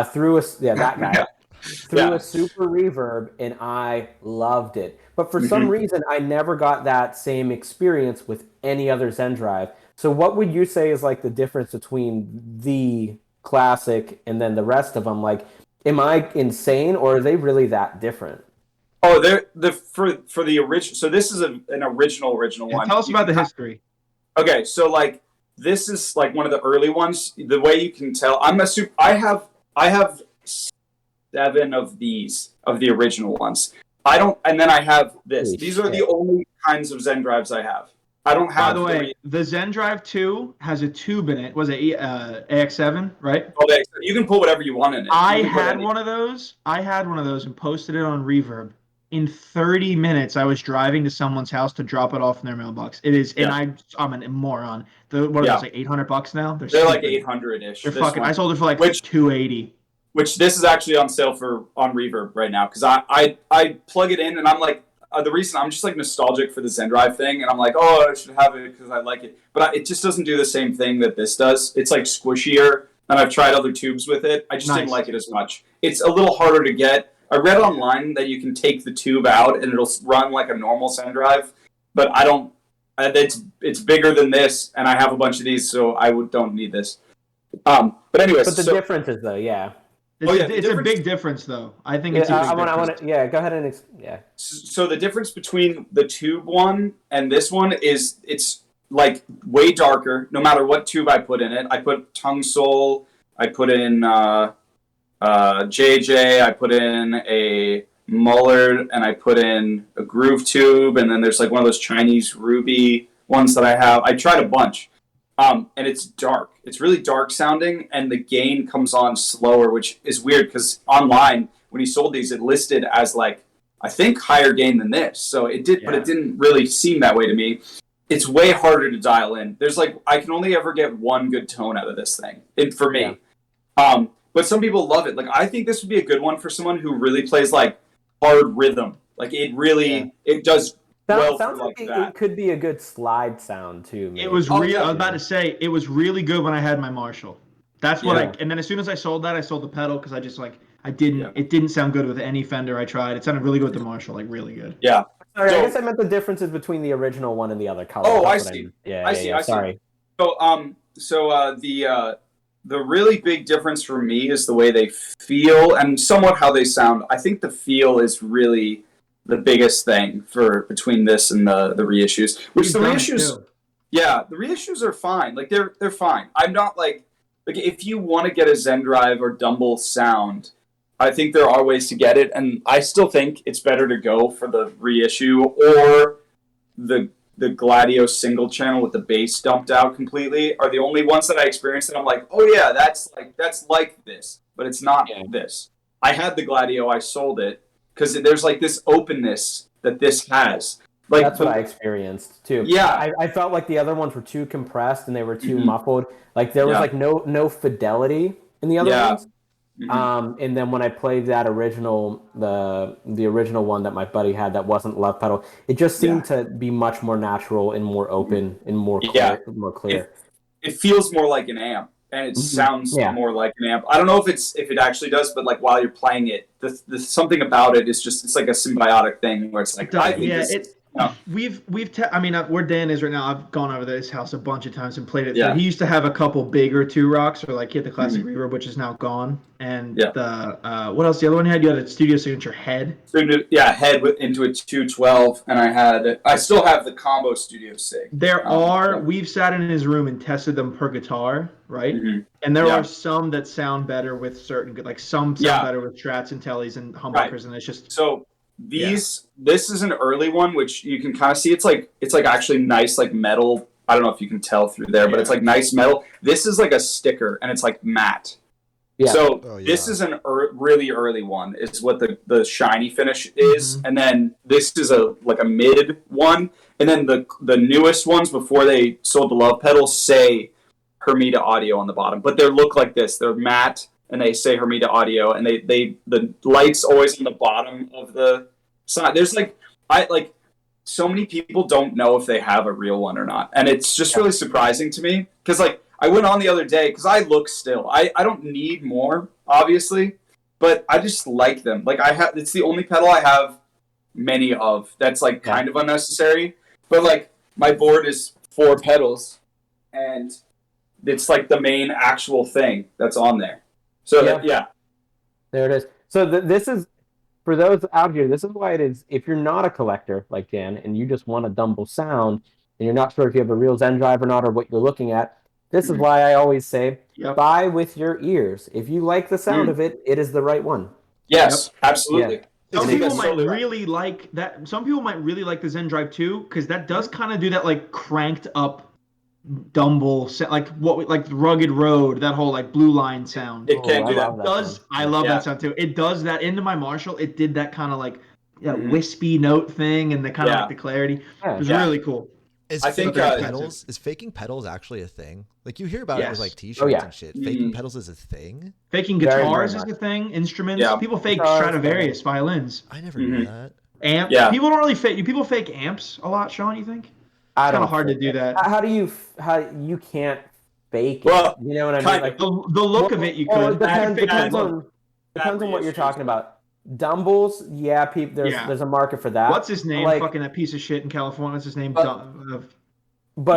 Through that guy. Yeah. A super reverb, and I loved it. But for some reason, I never got that same experience with any other Zen drive. So what would you say is like the difference between the classic and then the rest of them? Like, am I insane, or are they really that different? Oh, for the original. So this is an original one. Tell us about the history. Okay, so like this is like one of the early ones. The way you can tell, I have 7 of these of the original ones. And then I have this. Holy These shit. are the only kinds of Zen drives I have. I don't have. By the way, the Zen Drive 2 has a tube in it. Was it AX7, right? Oh, you can put whatever you want in it. I had one of those and posted it on Reverb. In 30 minutes, I was driving to someone's house to drop it off in their mailbox. It is, and I'm a moron. What are those, like $800 now? They're like 800-ish. They're fucking. I sold it for like 280. Which this is actually on sale on Reverb right now because I plug it in and I'm like the reason I'm just like nostalgic for the Zen Drive thing and I'm like, oh, I should have it because I like it, but it just doesn't do the same thing that this does. It's like squishier, and I've tried other tubes with it. I just didn't like it as much. It's a little harder to get. I read online that you can take the tube out and it'll run like a normal Zen Drive, but I don't. It's bigger than this, and I have a bunch of these, so I don't need this. But anyways, but the difference is though, yeah. It's a big difference, though. I think it's a big difference. I want to, go ahead and So the difference between the tube one and this one is it's like way darker. No matter what tube I put in it, I put Tongue Soul, I put in JJ, I put in a Mullard, and I put in a Groove tube, and then there's like one of those Chinese Ruby ones that I have. I tried a bunch. And it's dark. It's really dark sounding, and the gain comes on slower, which is weird because online, when he sold these, it listed as like, I think higher gain than this. So it did, but it didn't really seem that way to me. It's way harder to dial in. There's like, I can only ever get one good tone out of this thing for me. Yeah. But some people love it. Like, I think this would be a good one for someone who really plays like hard rhythm. Like it really, it does. Sounds like it could be a good slide sound too. Maybe. It was real. I was about to say it was really good when I had my Marshall. That's what and then as soon as I sold that, I sold the pedal because I just like it didn't sound good with any Fender I tried. It sounded really good with the Marshall, like really good. Yeah. Sorry, I guess I meant the differences between the original one and the other color. Oh, I see. I see. Sorry. So the really big difference for me is the way they feel and somewhat how they sound. I think the feel is really the biggest thing for between this and the reissues. Which the reissues are fine. Like they're fine. I'm not like if you want to get a Zen Drive or Dumble sound, I think there are ways to get it, and I still think it's better to go for the reissue or the Gladio single channel with the bass dumped out completely are the only ones that I experienced and I'm like, oh yeah, that's like this, but it's not this. I had the Gladio, I sold it. Because there's like this openness that this has. Like that's what I experienced too. Yeah, I felt like the other ones were too compressed and they were too muffled. Like there was like no fidelity in the other ones. And then when I played that original, the original one that my buddy had that wasn't left pedal, it just seemed to be much more natural and more open and more clear. It feels more like an amp. And it sounds more like an amp. I don't know if it actually does, but like while you're playing it, the something about it is just it's like a symbiotic thing where it's like No. I mean, where Dan is right now, I've gone over to his house a bunch of times and played it Yeah. through. He used to have a couple bigger 2 rocks, or like he had the classic Mhm. reverb, which is now gone. And Yeah. the what else? The other one you had a studio signature head. Head into a 212, and I still have the combo studio sig. We've sat in his room and tested them per guitar, right? Mm-hmm. And there Yeah. are some that sound better with certain, like some sound better with Strats and Tellies and humbuckers, and it's just so. This is an early one, which you can kind of see. It's like actually nice, like metal. I don't know if you can tell through there, but it's like nice metal. This is like a sticker, and it's like matte. Yeah. So this is an really early one. It's what the shiny finish is, and then this is a mid one, and then the newest ones before they sold the love pedals say Hermida Audio on the bottom, but they look like this. They're matte. And they say Hermida Audio, and the light's always on the bottom of the side. There's so many people don't know if they have a real one or not, and it's just really surprising to me because I went on the other day because I look still. I don't need more, obviously, but I just like them. It's the only pedal I have many of that's kind of unnecessary, but my board is 4 pedals, and it's the main actual thing that's on there. So there it is. So this is, for those out here, this is why it is, if you're not a collector like Dan and you just want a Dumble sound and you're not sure if you have a real Zen drive or not or what you're looking at, this is why I always say buy with your ears. If you like the sound of it, it is the right one. Yes, absolutely. Some people might really like that. Some people might really like the Zen Drive 2 because that does kind of do that cranked up Dumble, like Rugged Road, that whole Blue Line sound. It can do that. I love that sound too. It does that into my Marshall. It did that kind of wispy note thing and the kind of the clarity. It was really cool. Is faking pedals actually a thing? You hear about it with t-shirts and shit. Faking pedals is a thing. Faking guitars is a thing. Instruments. People fake Stradivarius violins. I never knew that. Amp. People don't really fake. Do people fake amps a lot, Sean? You think? It's kind of hard to do that. How you can't fake it? Well, you know what I mean? The look of it, you could. Depends on what you're talking about. Dumbles, there's a market for that. What's his name? Fucking that piece of shit in California. What's his name? But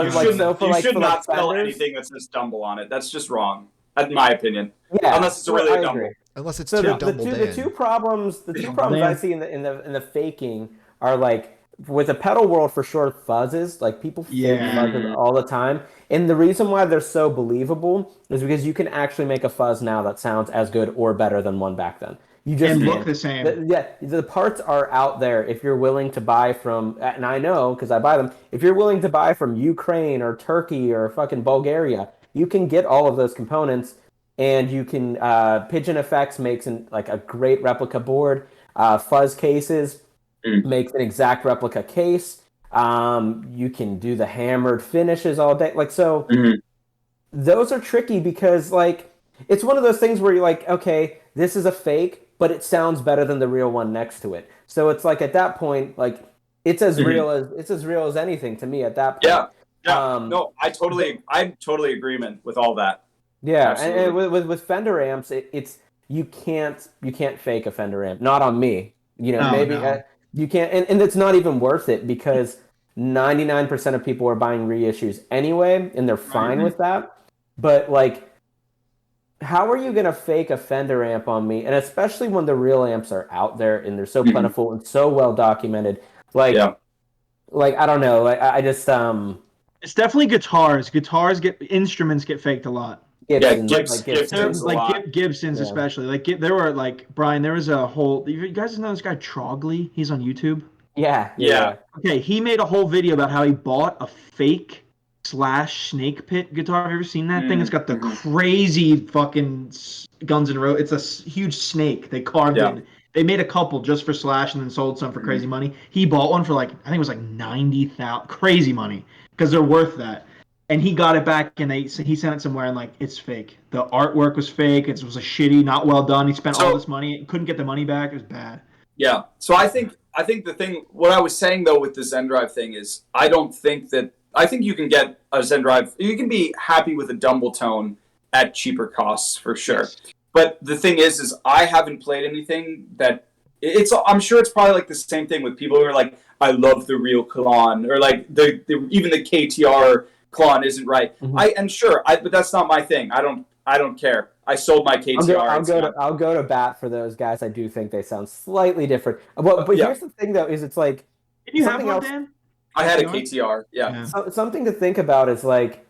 you should not sell anything that says Dumble on it. That's just wrong, in my opinion. Yeah, unless it's really a Dumble. Unless it's the two problems I see in the faking are with the pedal world for sure, fuzzes. People fake fuzzes all the time. And the reason why they're so believable is because you can actually make a fuzz now that sounds as good or better than one back then. You just look the same. The parts are out there if you're willing to buy from, and I know because I buy them, if you're willing to buy from Ukraine or Turkey or fucking Bulgaria, you can get all of those components, and you can, Pigeon Effects makes a great replica board. Fuzz Cases makes an exact replica case. You can do the hammered finishes all day. Those are tricky because it's one of those things where you're okay, this is a fake, but it sounds better than the real one next to it. So it's at that point, it's as real as anything to me at that point. No, I'm totally agreement with all that. Yeah, and with Fender amps, it's you can't fake a Fender amp. Not on me. You can't, and it's not even worth it because 99% of people are buying reissues anyway, and they're fine with that. But how are you gonna fake a Fender amp on me? And especially when the real amps are out there and they're so plentiful and so well documented. I don't know. I just It's definitely guitars. Instruments get faked a lot. Gibsons especially. There were Brian. There was a whole. You guys know this guy Trogley? He's on YouTube. Yeah. Okay, he made a whole video about how he bought a fake /snake pit guitar. Have you ever seen that thing? It's got the crazy fucking Guns N' Roses. It's a huge snake. They carved it. They made a couple just for Slash and then sold some for crazy money. He bought one for I think it was $90,000. Crazy money because they're worth that. And he got it back, and he sent it somewhere, and it's fake. The artwork was fake. It was a shitty, not well done. He spent all this money, couldn't get the money back. It was bad. Yeah. So I think the thing, what I was saying though with the Zen Drive thing is, I think you can get a Zen Drive. You can be happy with a Dumble tone at cheaper costs for sure. Yes. But the thing is I haven't played anything that I'm sure it's probably like the same thing with people who are like, I love the real Klon, or like even the KTR Klon isn't right. Mhm. I am sure, but that's not my thing. I don't care. I sold my KTR. I'll go to bat for those guys. I do think they sound slightly different. But Yeah. here's the thing, though, is it's like Did you have something one, else. Dan? I had a KTR? KTR. Yeah. Something to think about is like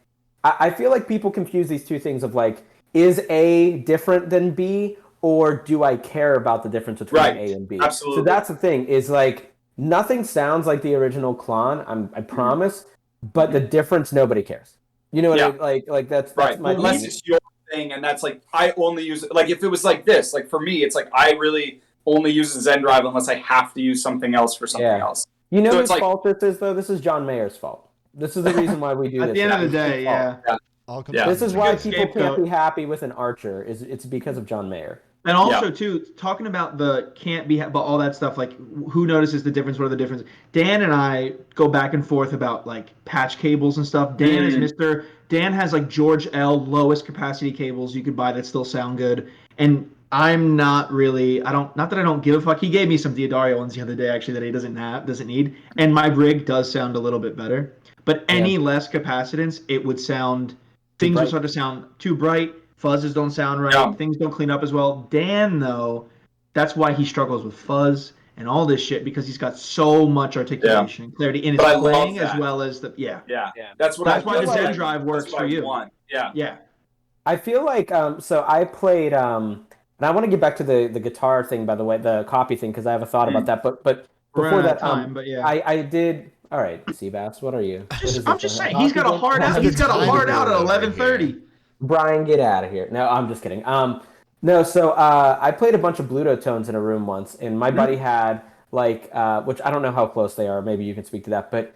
I feel like people confuse these two things of like, is A different than B, or do I care about the difference between Right. A and B? Absolutely. So that's the thing, is like nothing sounds like the original Klon, I promise, but the difference nobody cares. You know what Yeah. I mean? Like that's Right. my Unless opinion. it's your thing, and that's like I only use it. Like if it was like this, like for me, it's like I really only use the Zen Drive unless I have to use something else for something else. You know So whose it's like- fault this is, though? This is John Mayer's fault. This is the reason why we do this. At the end of the It's his day, fault. yeah. All comes Yeah. down This to is that. why good people can't scapegoat. be happy with an archer. It's because of John Mayer. And also, too, talking about the can't be, but all that stuff, like who notices the difference? What are the differences? Dan and I go back and forth about like patch cables and stuff. Dan is Dan has like George L. lowest capacity cables you could buy that still sound good. And I'm not really, not that I don't give a fuck. He gave me some Diodario ones the other day actually that he doesn't need. And my rig does sound a little bit better. But any less capacitance, it would sound, things would start to sound too bright. Fuzzes don't sound right. Yeah. Things don't clean up as well. Dan, though, that's why he struggles with fuzz and all this shit, because he's got so much articulation and clarity in his But I love playing as that. well as the Yeah. That's why the Zen like, Drive works that's what for I you. want. Yeah. Yeah. I feel like so I played and I want to get back to the guitar thing, by the way, the copy thing, because I have a thought about that. But We're before running out that, of time, but yeah. I did. All right, Seabass, what are you? I'm just saying, he's got a hard out. He's got a hard out at 11:30. Brian, get out of here. No, I'm just kidding. No, so I played a bunch of Bluto tones in a room once, and my buddy had like, which I don't know how close they are. Maybe you can speak to that, but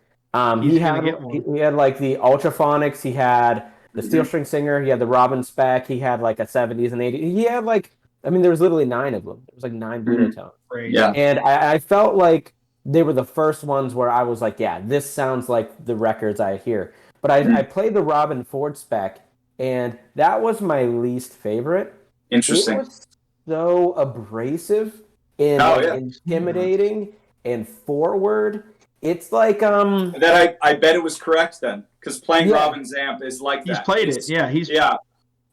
he had like the Ultraphonics, he had the Steel String Singer, he had the Robben spec, he had like a 70s and 80s. He had like, I mean, there was literally 9 of them. There was like 9 Bluto tones. Yeah. And I felt like they were the first ones where I was like, yeah, this sounds like the records I hear. But I played the Robben Ford spec, and that was my least favorite. Interesting. It was so abrasive and intimidating and forward. It's like That I bet it was correct then, because playing Robben's amp is like that. He's played it. Yeah.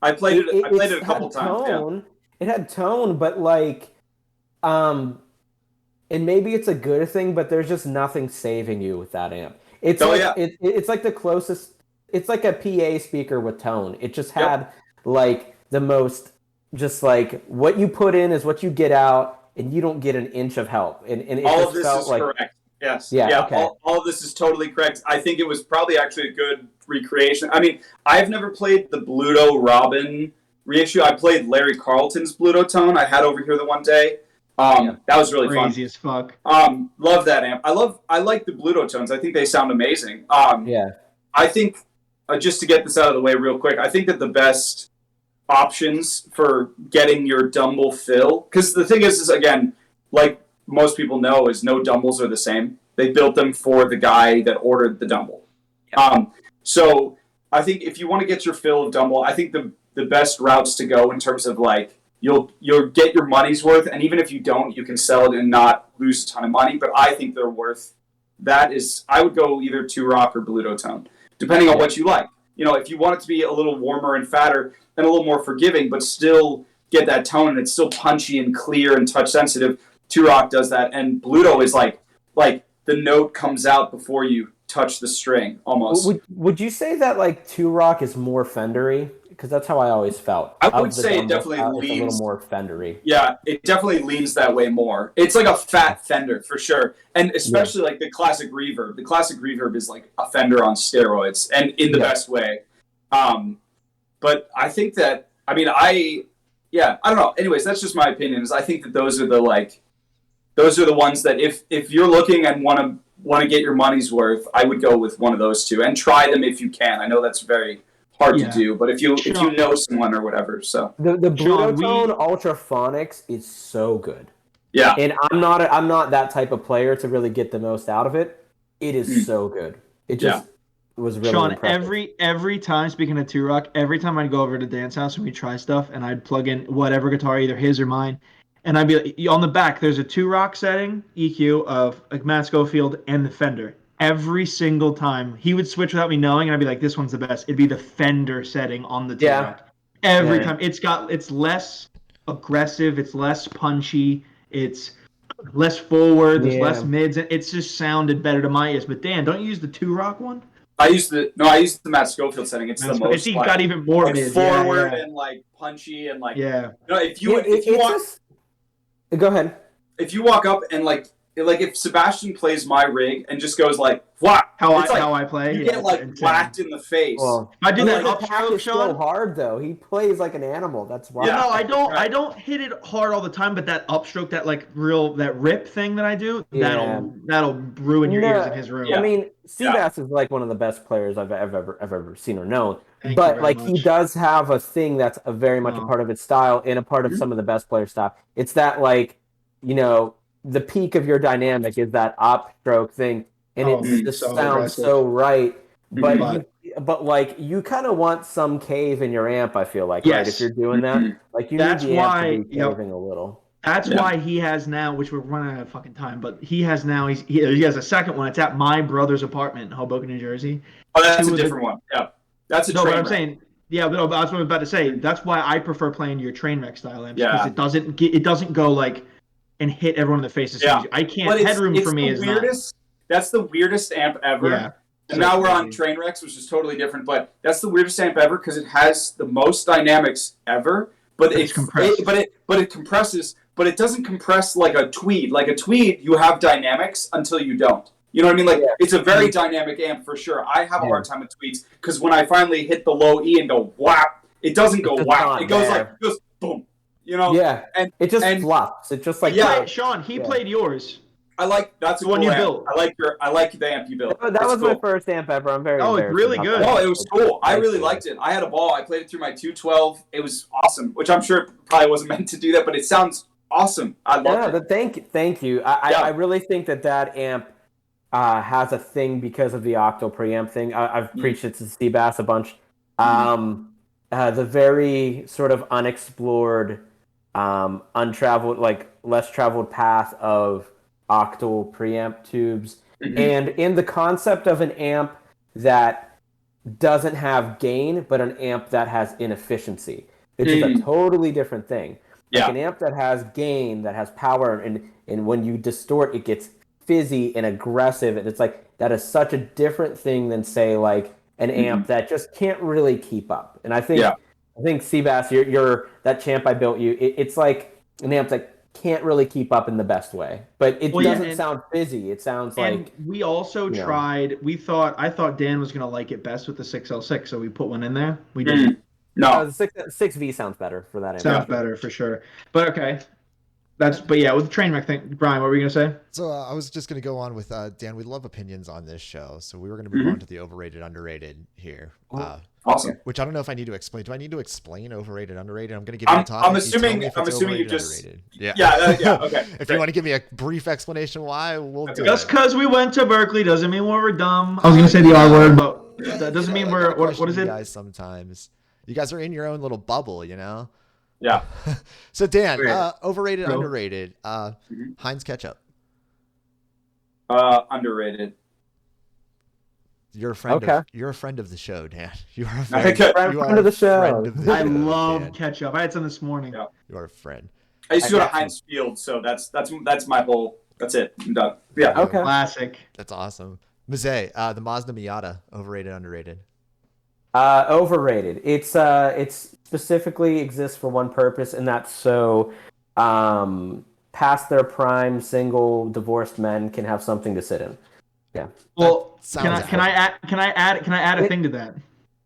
I played it. I played it a couple times. Yeah. It had tone, but like, and maybe it's a good thing, but there's just nothing saving you with that amp. It's it's like the closest. It's like a PA speaker with tone. It just had like the most, just like what you put in is what you get out, and you don't get an inch of help. And it all just of this felt is like, correct. Yes. Yeah. Okay. All of this is totally correct. I think it was probably actually a good recreation. I mean, I've never played the Bluto Robben reissue. I played Larry Carlton's Bluto tone I had over here the one day. That was really fun. Crazy as fuck. Love that amp. I like the Bluto tones. I think they sound amazing. I think just to get this out of the way real quick, I think that the best options for getting your Dumble fill, because the thing is again, like most people know, is no Dumbles are the same. They built them for the guy that ordered the Dumble. So I think if you want to get your fill of Dumble, I think the best routes to go in terms of like you'll get your money's worth, and even if you don't, you can sell it and not lose a ton of money. But I think they're worth that. I would go either 2-Rock or Bluto tone, depending on what you like. You know, if you want it to be a little warmer and fatter and a little more forgiving, but still get that tone and it's still punchy and clear and touch sensitive, 2-Rock does that. And Bluto is like the note comes out before you touch the string almost. Would you say that like 2-Rock is more Fendery? Because that's how I always felt. I would say it definitely leans leans a little more Fendery. Yeah, it definitely leans that way more. It's like a fat Fender for sure, and especially like the classic reverb. The classic reverb is like a Fender on steroids, and in the best way. But I think that I don't know. Anyways, that's just my opinion. Is I think that those are the ones that if you're looking and want to get your money's worth, I would go with one of those two and try them if you can. I know that's very hard to do, but if you know someone or whatever, so the Bluto tone Ultraphonics is so good. Yeah, and I'm not that type of player to really get the most out of it. It is so good. It just was really impressive. Every time, speaking of 2-Rock, every time I'd go over to Dan's house and we try stuff, and I'd plug in whatever guitar, either his or mine, and I'd be like, on the back, there's a 2-rock setting EQ of like Matt Schofield and the Fender. Every single time he would switch without me knowing, and I'd be like, "This one's the best." It'd be the Fender setting on the 2-rock. Every time, it's less aggressive, it's less punchy, it's less forward, there's less mids, and it's just sounded better to my ears. But Dan, don't you use the 2-rock one? I used the Matt Schofield setting. It's the most. It's got even more mids, forward and like punchy and like. Yeah. If you walk, go ahead. If you walk up and like if Sebastian plays my rig and just goes like, "What?" How I play, you get like whacked in the face. Well, I do that upstroke so hard though. He plays like an animal. That's why. Yeah, no, I don't hit it hard all the time, but that upstroke, that rip thing that I do, that'll ruin your ears in his room. I mean, Seabass is like one of the best players I've ever seen or known. Thank but like he does have a thing that's very much a part of his style and a part of some of the best player style. It's that like, the peak of your dynamic is that upstroke thing, and it just sounds so right. But like you kind of want some cave in your amp. I feel like right if you're doing that, like you need the amp to be caving a little. That's why he has now, which we're running out of fucking time, but he has now. He has a second one. It's at my brother's apartment in Hoboken, New Jersey. Oh, that's a different one. Yeah, that's a no. But I'm saying. Yeah, but that's what I'm about to say. That's why I prefer playing your train wreck style amps because it doesn't go like and hit everyone in the face. I can't. Headroom for me is weirdest. That's the weirdest amp ever. Yeah. And now we're on train wrecks, which is totally different. But that's the weirdest amp ever because it has the most dynamics ever. But it compresses. But it doesn't compress like a Tweed. Like a Tweed, you have dynamics until you don't. You know what I mean? Like it's a very dynamic amp for sure. I have a hard time with Tweeds because when I finally hit the low E and go whap, it doesn't go whap. It goes boom. Yeah, and it just flops. It just like Sean, he played yours. That's the one you built. I like the amp you built. That was my first amp ever. I'm very. It's really good. Oh, it was cool. I really liked it. I had a ball. I played it through my 212. It was awesome. Which I'm sure probably wasn't meant to do that, but it sounds awesome. I love it. Thank you. I really think that amp has a thing because of the octo preamp thing. I've preached it to Seabass a bunch. The very sort of unexplored, untraveled, like less traveled path of octal preamp tubes, and in the concept of an amp that doesn't have gain, but an amp that has inefficiency, which is a totally different thing. Like an amp that has gain, that has power, and when you distort, it gets fizzy and aggressive, and it's like that is such a different thing than say like an amp that just can't really keep up. And I think Seabass, you're that champ I built you. It's like an amp that can't really keep up in the best way, but it doesn't sound fizzy. It sounds like. We also tried. I thought Dan was gonna like it best with the 6L6, so we put one in there. We didn't. No, the 6V sounds better for that amp. Sounds better for sure. But okay. But with the train wreck thing, Brian, what were you gonna say? So I was just gonna go on with Dan. We love opinions on this show, so we were gonna move on to the overrated, underrated here. Awesome. Which I don't know if I need to explain. Do I need to explain overrated, underrated? I'm gonna give you a topic. I'm assuming you just. Underrated. Yeah. Okay. If you want to give me a brief explanation why, we'll do it. Just because we went to Berkeley doesn't mean we're dumb. I was gonna say the R word, but that doesn't mean we're. What is it? Guys, sometimes you guys are in your own little bubble, Yeah. So Dan, overrated, underrated. Heinz ketchup. Underrated. You're a friend. Okay. You're a friend of the show, Dan. You are a friend of the show. I love ketchup. I had some this morning. Yeah. You are a friend. I used to go to Heinz Field, so that's my whole. That's it. I'm done. Yeah. Okay. Classic. That's awesome. Maze, the Mazda Miata, overrated, underrated. Overrated. It's specifically exists for one purpose, and that's so past their prime, single, divorced men can have something to sit in. Yeah. Well, can I add a thing to that?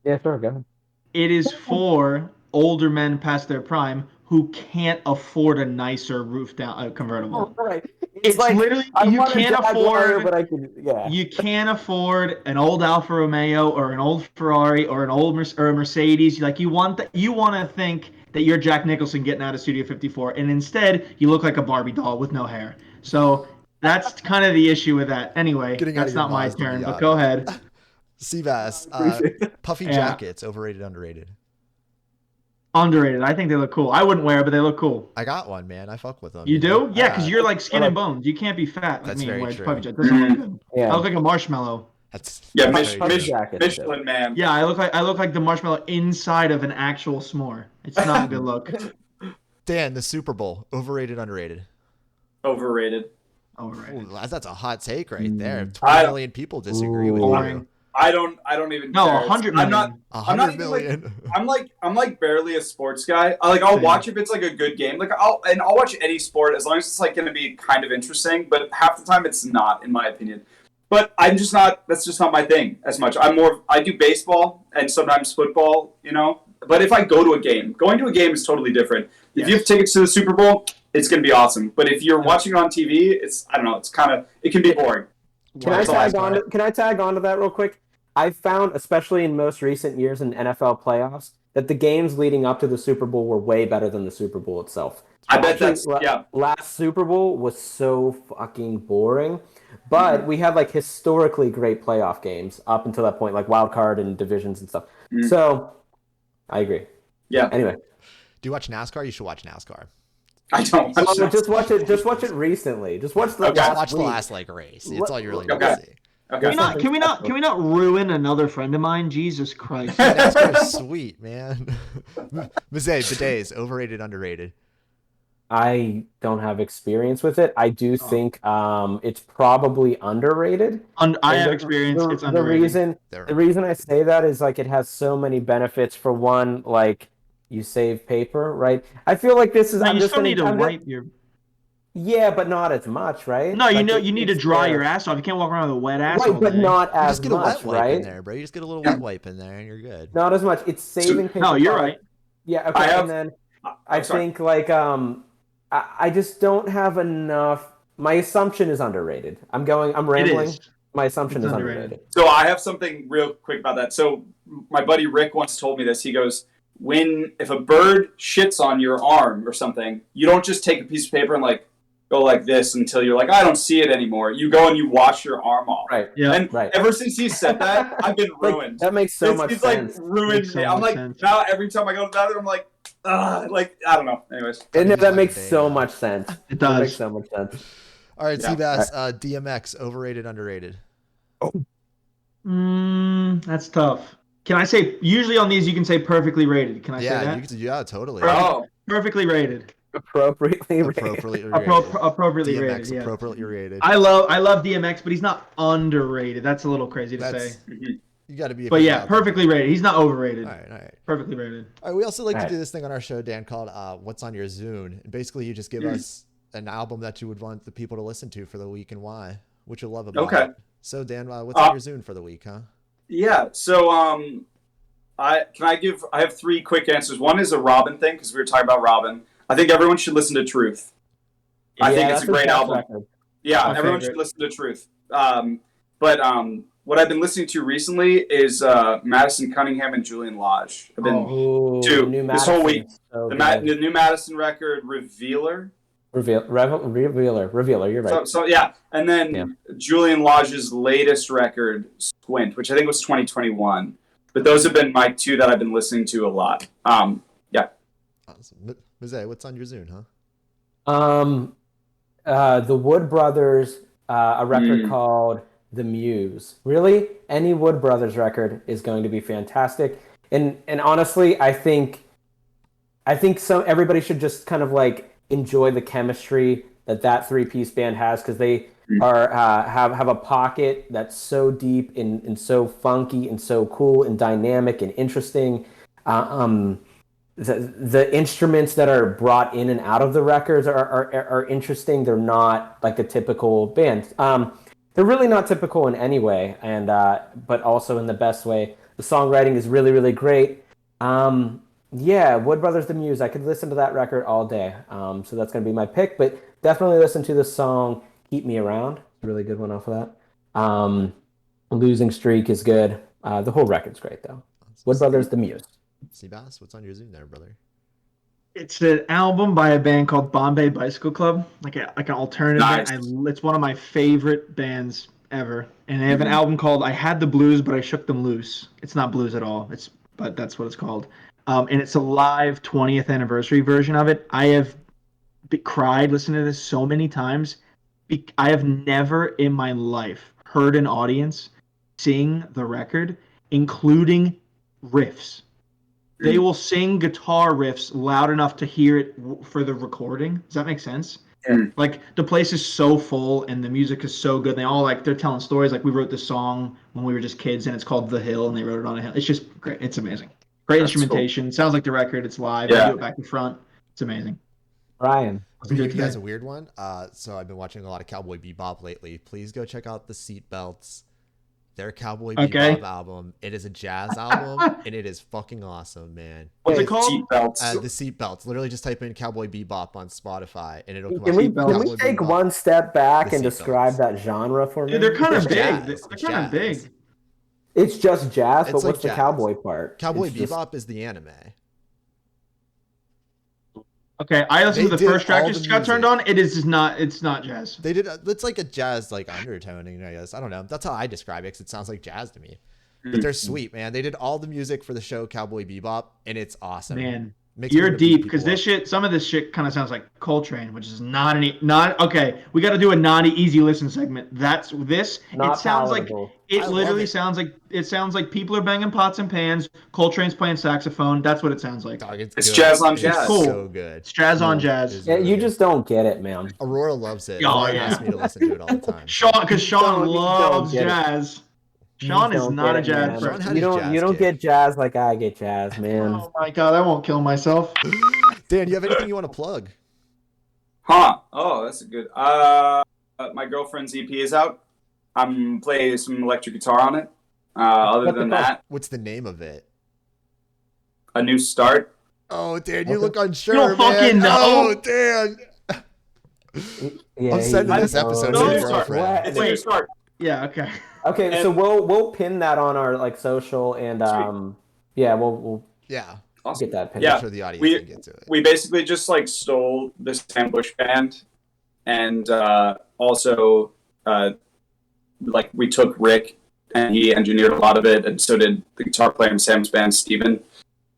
Yeah, sure. Go ahead. It is for older men past their prime who can't afford a nicer roof down convertible. Oh, right. It's like literally you can't afford. But I can, yeah. You can't afford an old Alfa Romeo or an old Ferrari or an old or a Mercedes. Like you want to think that you're Jack Nicholson getting out of Studio 54, and instead you look like a Barbie doll with no hair. So that's kind of the issue with that. Anyway, that's not my turn, but go ahead. Seabass, puffy jackets, overrated, underrated. Underrated. I think they look cool. I wouldn't wear it, but they look cool. I got one, man. I fuck with them. You do? Yeah, because Yeah, you're like skin and like- bones. You can't be fat like That's me and very wear true. puffy jacket. Doesn't look good. Yeah. I look like a marshmallow. that's Yeah, that's Mich- very Mich- true. Mich- Michelin man. Yeah, I look like the marshmallow inside of an actual s'more. It's not a good look. Dan, the Super Bowl, overrated, underrated? Overrated. Overrated. Ooh, that's a hot take right there. Mm. 20 million people disagree with Boring. you. I don't even No, care. 100 I'm million. not. I'm not 100 even, like- million. I'm like barely a sports guy. I'll Same. watch if it's like a good game. Like I'll watch any sport as long as it's like going to be kind of interesting. But half the time it's not, in my opinion. But I'm just not. That's just not my thing as much. I do baseball and sometimes football. But if I go to a game, going to a game is totally different. If you have tickets to the Super Bowl, it's going to be awesome. But if you're watching it on TV, I don't know. It can be boring. Can I That's all I tag on to that real quick? I've found, especially in most recent years in NFL playoffs, that the games leading up to the Super Bowl were way better than the Super Bowl itself. I bet Actually, that's yeah. Last Super Bowl was so fucking boring, but we had like historically great playoff games up until that point, like wild card and divisions and stuff. Mm. So, I agree. Yeah. Anyway, Do you watch NASCAR? You should watch NASCAR. I don't. just watch it. Just watch it recently. Just watch the Okay. Just last watch the week. last race. It's all you really need Okay. to see. Okay. Can we not ruin another friend of mine? Jesus Christ. NASCAR is sweet, man. Mizé, bidets, overrated, underrated. I don't have experience with it. I do think it's probably underrated. I have experience. It's underrated. The reason I say that is like it has so many benefits. For one, like you save paper, right? I feel like this is. No, I'm you just still gonna, need to I'm wipe your. Yeah, but not as much, right? No, Like, you need to it's dry there. your ass off. You can't walk around with a wet ass Right, all but day. not You as just get a much, wet wipe in right? there, bro. You just get a little wet wipe in there, and you're good. Not as much. It's saving paper. No, you're products. right. Yeah. Okay. And then I sorry. think like I just don't have enough. My assumption is underrated. I'm rambling. is. My assumption It's is underrated. underrated. So I have something real quick about that. So my buddy Rick once told me this. He goes, if a bird shits on your arm or something, you don't just take a piece of paper and like go like this until you're like, I don't see it anymore. You go and you wash your arm off. Right. Yeah. And Right. ever since he said that, I've been Like, ruined. that makes so much He's sense. like ruined Makes so me. I'm much like sense. now every time I go to the bathroom, I'm like, like I don't know. Anyways, And Use that like makes a so day, much sense. It That makes does. so much sense. All right, Yeah. Seabass, DMX, overrated, underrated. That's tough. Can I say? Usually on these you can say perfectly rated. Can I say Yeah, that? yeah, totally. oh, Perfectly rated. Appropriately rated. Appropriately rated. Appropriately DMX, rated. Yeah. appropriately rated. I love DMX, but he's not underrated. That's a little crazy to That's- say. You got to be. But yeah, perfectly rated. He's not overrated. All right. Perfectly rated. All right, we also like to All do right. this thing on our show, Dan, called "What's on Your Zune." And basically, you just give us an album that you would want the people to listen to for the week and why, which you love about Okay. it. So, Dan, what's on your Zune for the week, huh? yeah. So I have three quick answers. One is a Robben thing because we were talking about Robben. I think everyone should listen to Truth. I think it's that's a great tough album. record. Yeah, My everyone favorite. should listen to Truth. But what I've been listening to recently is Madison Cunningham and Julian Lodge. I've been Ooh, Two, the new this whole Madison. week. So the new Madison record, Revealer. Revealer. You're right. So yeah, and then Yeah. Julian Lodge's latest record, Squint, which I think was 2021. But those have been my two that I've been listening to a lot. Yeah. Awesome. Mizé, what's on your Zune, huh? The Wood Brothers, a record called The Muse. Really, any Wood Brothers record is going to be fantastic. And honestly, I think everybody should just kind of like enjoy the chemistry that three-piece band has, because they are have a pocket that's so deep and so funky and so cool and dynamic and interesting. The instruments that are brought in and out of the records are interesting. They're not like a typical band. They're really not typical in any way, and but also in the best way. The songwriting is really, really great. Yeah, Wood Brothers, The Muse. I could listen to that record all day. So that's going to be my pick, but definitely listen to the song Keep Me Around. It's a really good one off of that. Losing Streak is good. The whole record's great, though. Wood Brothers, The Muse. Seabass, what's on your Zune there, brother? It's an album by a band called Bombay Bicycle Club, like an alternative Nice. band. It's one of my favorite bands ever, and they have an album called "I Had the Blues, but I Shook Them Loose." It's not blues at all. But that's what it's called. and it's a live 20th anniversary version of it. I have cried listening to this so many times. I have never in my life heard an audience sing the record, including riffs. They will sing guitar riffs loud enough to hear it for the recording. Does that make sense? Like the place is so full and the music is so good. They all they're telling stories. Like we wrote this song when we were just kids and it's called The Hill and they wrote it on a hill. It's just great. It's amazing. Great That's instrumentation. Cool. Sounds like the record. It's live. Yeah. They do it back and front. It's amazing. Ryan. I'm gonna give you guys a weird one. So I've been watching a lot of Cowboy Bebop lately. Please go check out the Seatbelts. Their Cowboy Bebop album. It is a jazz album, and it is fucking awesome, man. What's it called? Seatbelts. The Seatbelts. Literally, just type in Cowboy Bebop on Spotify, and it'll come up. Can we take one step back and describe that genre for me? Dude, they're kind of big. They're kind of big. It's just jazz, but what's the cowboy part? Cowboy Bebop is the anime. Okay, I listened to the first track just got turned on. It's not jazz. They did. It's like a jazz undertoning, I guess. I don't know. That's how I describe it because it sounds like jazz to me. But they're sweet, man. They did all the music for the show Cowboy Bebop, and it's awesome. Man, you're deep because some of this shit kind of sounds like Coltrane, which is not okay. We got to do a not easy listen segment. That's this. Not it sounds palatable. like it literally sounds like people are banging pots and pans. Coltrane's playing saxophone. That's what it sounds like. Dog, it's jazz on jazz. It's cool. So good. It's jazz on jazz. Yeah, you just don't get it, man. Aurora loves it. Oh, She asks me to listen to it all the time. Sean loves jazz. Sean is not a jazz person. You don't get jazz like I get jazz, man. Oh my god, I won't kill myself. Dan, you have anything you want to plug? Huh? Oh, that's a good. My girlfriend's EP is out. I'm playing some electric guitar on it. Other than that, what's the name of it? A New Start. Oh, Dan, you look unsure. You don't fucking know. Oh, Dan. I'm sending this episode to your girlfriend. It's A New Start. Yeah. Okay. Okay, so we'll pin that on our social and we'll awesome. Get that pin. Yeah, I'm sure the audience can get to it. We basically just stole the Sam Bush band, and also we took Rick and he engineered a lot of it, and so did the guitar player in Sam's band, Steven.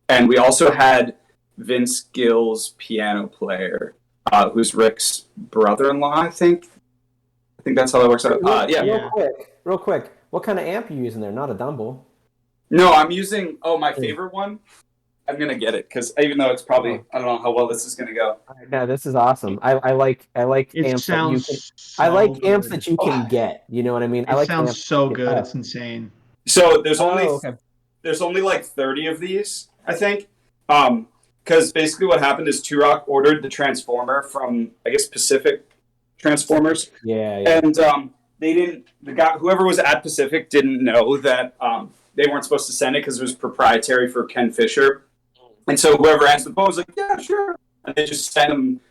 And we also had Vince Gill's piano player, who's Rick's brother-in-law, I think. I think that's how that works out. Real quick. What kind of amp are you using there? Not a Dumble. No, I'm using, my favorite one. I'm going to get it, because even though it's probably, I don't know how well this is going to go. No, this is awesome. I like amps that you can, amps that you can get. You know what I mean? It sounds so good. It's insane. So there's only 30 of these, I think. Because basically what happened is Turok ordered the transformer from, I guess, Pacific Transformers. Yeah. And whoever was at Pacific didn't know that they weren't supposed to send it because it was proprietary for Ken Fisher. And so whoever answered the phone was like, yeah, sure. And they just sent him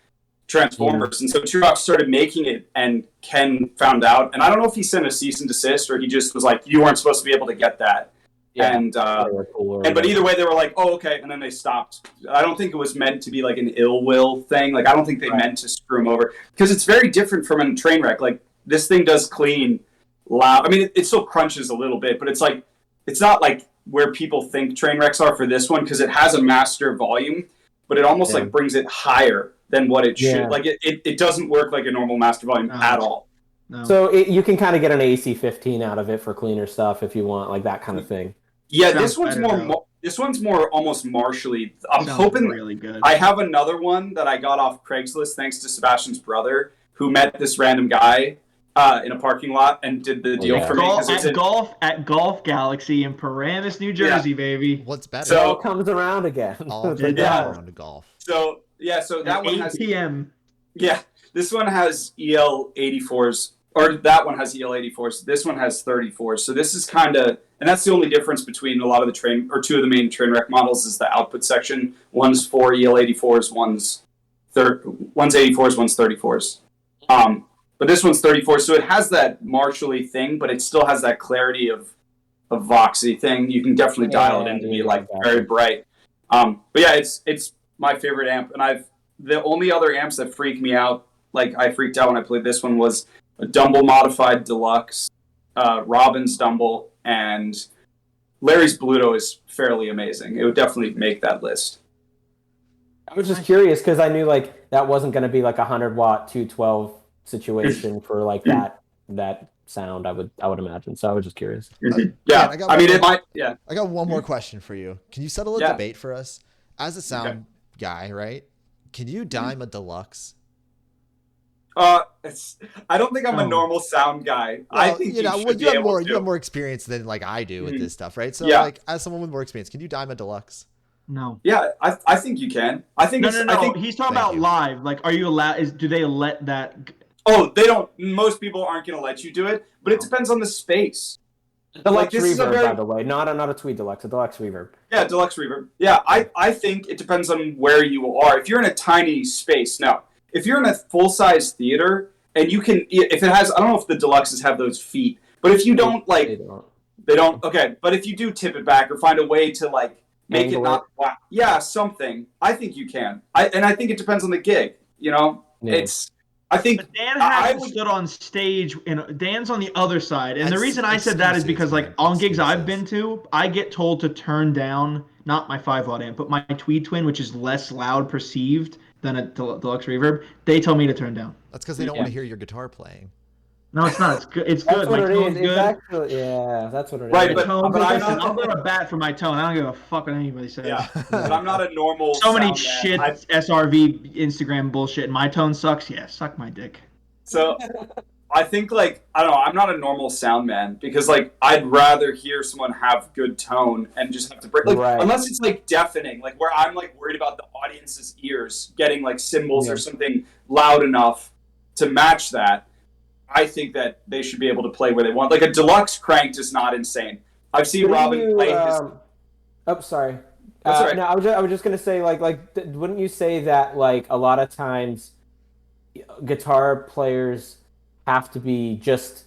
Transformers. And so Turok started making it, and Ken found out. And I don't know if he sent a cease and desist or he just was like, you weren't supposed to be able to get that. Yeah, but either way, they were like, oh, okay. And then they stopped. I don't think it was meant to be like an ill will thing. Like, I don't think they meant to screw him over. Because it's very different from a train wreck. Like, this thing does clean loud. I mean, it still crunches a little bit, but it's like, it's not like where people think train wrecks are for this one, because it has a master volume, but it almost like brings it higher than what it should. Like, it doesn't work like a normal master volume at all. No. So you can kind of get an AC-15 out of it for cleaner stuff if you want, like that kind of thing. Yeah, this one's more almost martially. I'm hoping really good. I have another one that I got off Craigslist thanks to Sebastian's brother, who met this random guy in a parking lot and did the deal for me. At Golf Galaxy in Paramus, New Jersey, baby. What's better? So it all comes around again. All around to golf. So that one has 8 p.m. Yeah, this one has EL84s. Or that one has EL84s. This one has 34s. So this is kind of, and that's the only difference between a lot of the two of the main train wreck models is the output section. One's 4 EL84s, one's 84s, one's 34s. But this one's 34, so it has that martially thing, but it still has that clarity of Voxy thing. You can definitely dial it in to be very bright. But yeah, it's my favorite amp, and the only other amps that freak me out, like I freaked out when I played this one, was a Dumble Modified Deluxe, Robben's Dumble, and Larry's Bluto is fairly amazing. It would definitely make that list. I was just curious because I knew like that wasn't going to be like a 100-watt 212 situation for like that sound. I would imagine. So I was just curious. Yeah, I got it might. Yeah, I got one more question for you. Can you settle a Yeah. debate for us? As a sound guy, right? Can you dime a deluxe? I don't think I'm a normal sound guy. Well, I think you should be able to. You have more experience than like I do with this stuff, right? So Yeah. like as someone with more experience, can you dime a deluxe? No. Yeah, I think you can. I think No, it's, no. I think, He's talking Thank about you. live. Like, are you allowed? Do they let that? they don't. Most people aren't going to let you do it, but it depends on the space. Deluxe this is a reverb, very- by the way, not a Tweed Deluxe, a deluxe reverb. Yeah, deluxe reverb. Yeah, I think it depends on where you are. If you're in a tiny space, no. If you're in a full-size theater and you can, if it has, I don't know if the deluxes have those feet, but if you don't like, they don't. Okay, but if you do tip it back or find a way to like make Angle it not, yeah, something. I think you can. I think it depends on the gig. You know, Yeah. I think But Dan I hasn't would- stood on stage, and Dan's on the other side. And the That's reason I said that is excuses, because, like, man. on gigs I've Excuses. been to, I get told to turn down not my 5-watt amp, but my Tweed Twin, which is less loud perceived than a deluxe reverb. They tell me to turn down. That's because they don't want to hear your guitar playing. No, it's not. It's good. It's That's good. what My it tone's is. good. It's actually, yeah, that's what it is. Right, My but tone, I'm listen, not- I'm gonna bat for my tone. I don't give a fuck what anybody says. yeah, but I'm not a normal. So many sound shit man. SRV Instagram bullshit. My tone sucks. Yeah, suck my dick. So I think like I don't know, I'm not a normal sound man because like I'd rather hear someone have good tone and just have to break like Right. unless it's like deafening, like where I'm like worried about the audience's ears getting like cymbals or something loud enough to match that. I think that they should be able to play where they want. Like a deluxe cranked is not insane. I've seen Robben play his. Oh, sorry. That's all right. No, I was just gonna say wouldn't you say that like a lot of times guitar players have to be just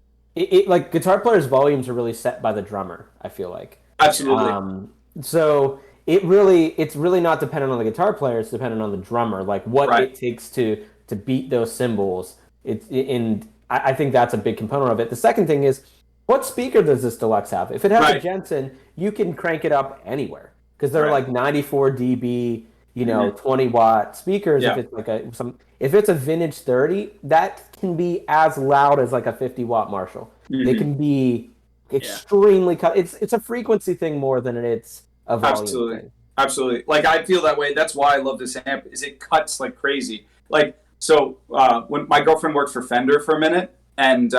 like guitar players' volumes are really set by the drummer. I feel like Absolutely. so it's really not dependent on the guitar player. It's dependent on the drummer, like what Right. it takes to beat those cymbals. I think that's a big component of it. The second thing is, what speaker does this deluxe have? If it has a Right. Jensen, you can crank it up anywhere because they're Right. like 94 dB, 20-watt speakers. Yeah. If it's if it's a vintage 30, that can be as loud as like a 50-watt Marshall. They Mhm. can be extremely cut. It's a frequency thing more than it's a volume Absolutely. thing. Absolutely. Like I feel that way. That's why I love this amp. Is it cuts like crazy. Like so, when my girlfriend worked for Fender for a minute, and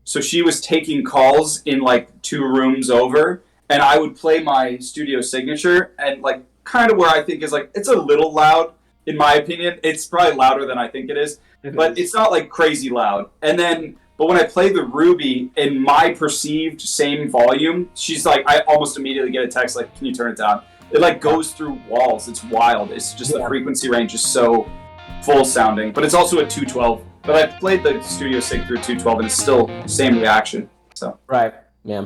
so she was taking calls in like 2 rooms over, and I would play my studio signature, and like kind of where I think is like it's a little loud in my opinion. It's probably louder than I think it is, but it's not like crazy loud. And then, but when I play the Ruby in my perceived same volume, she's like, I almost immediately get a text like, "Can you turn it down?" It like goes through walls. It's wild. It's just the frequency range is so full sounding, but it's also a 212. But I played the studio sig through 212, and it's still same reaction. So Right. Yeah.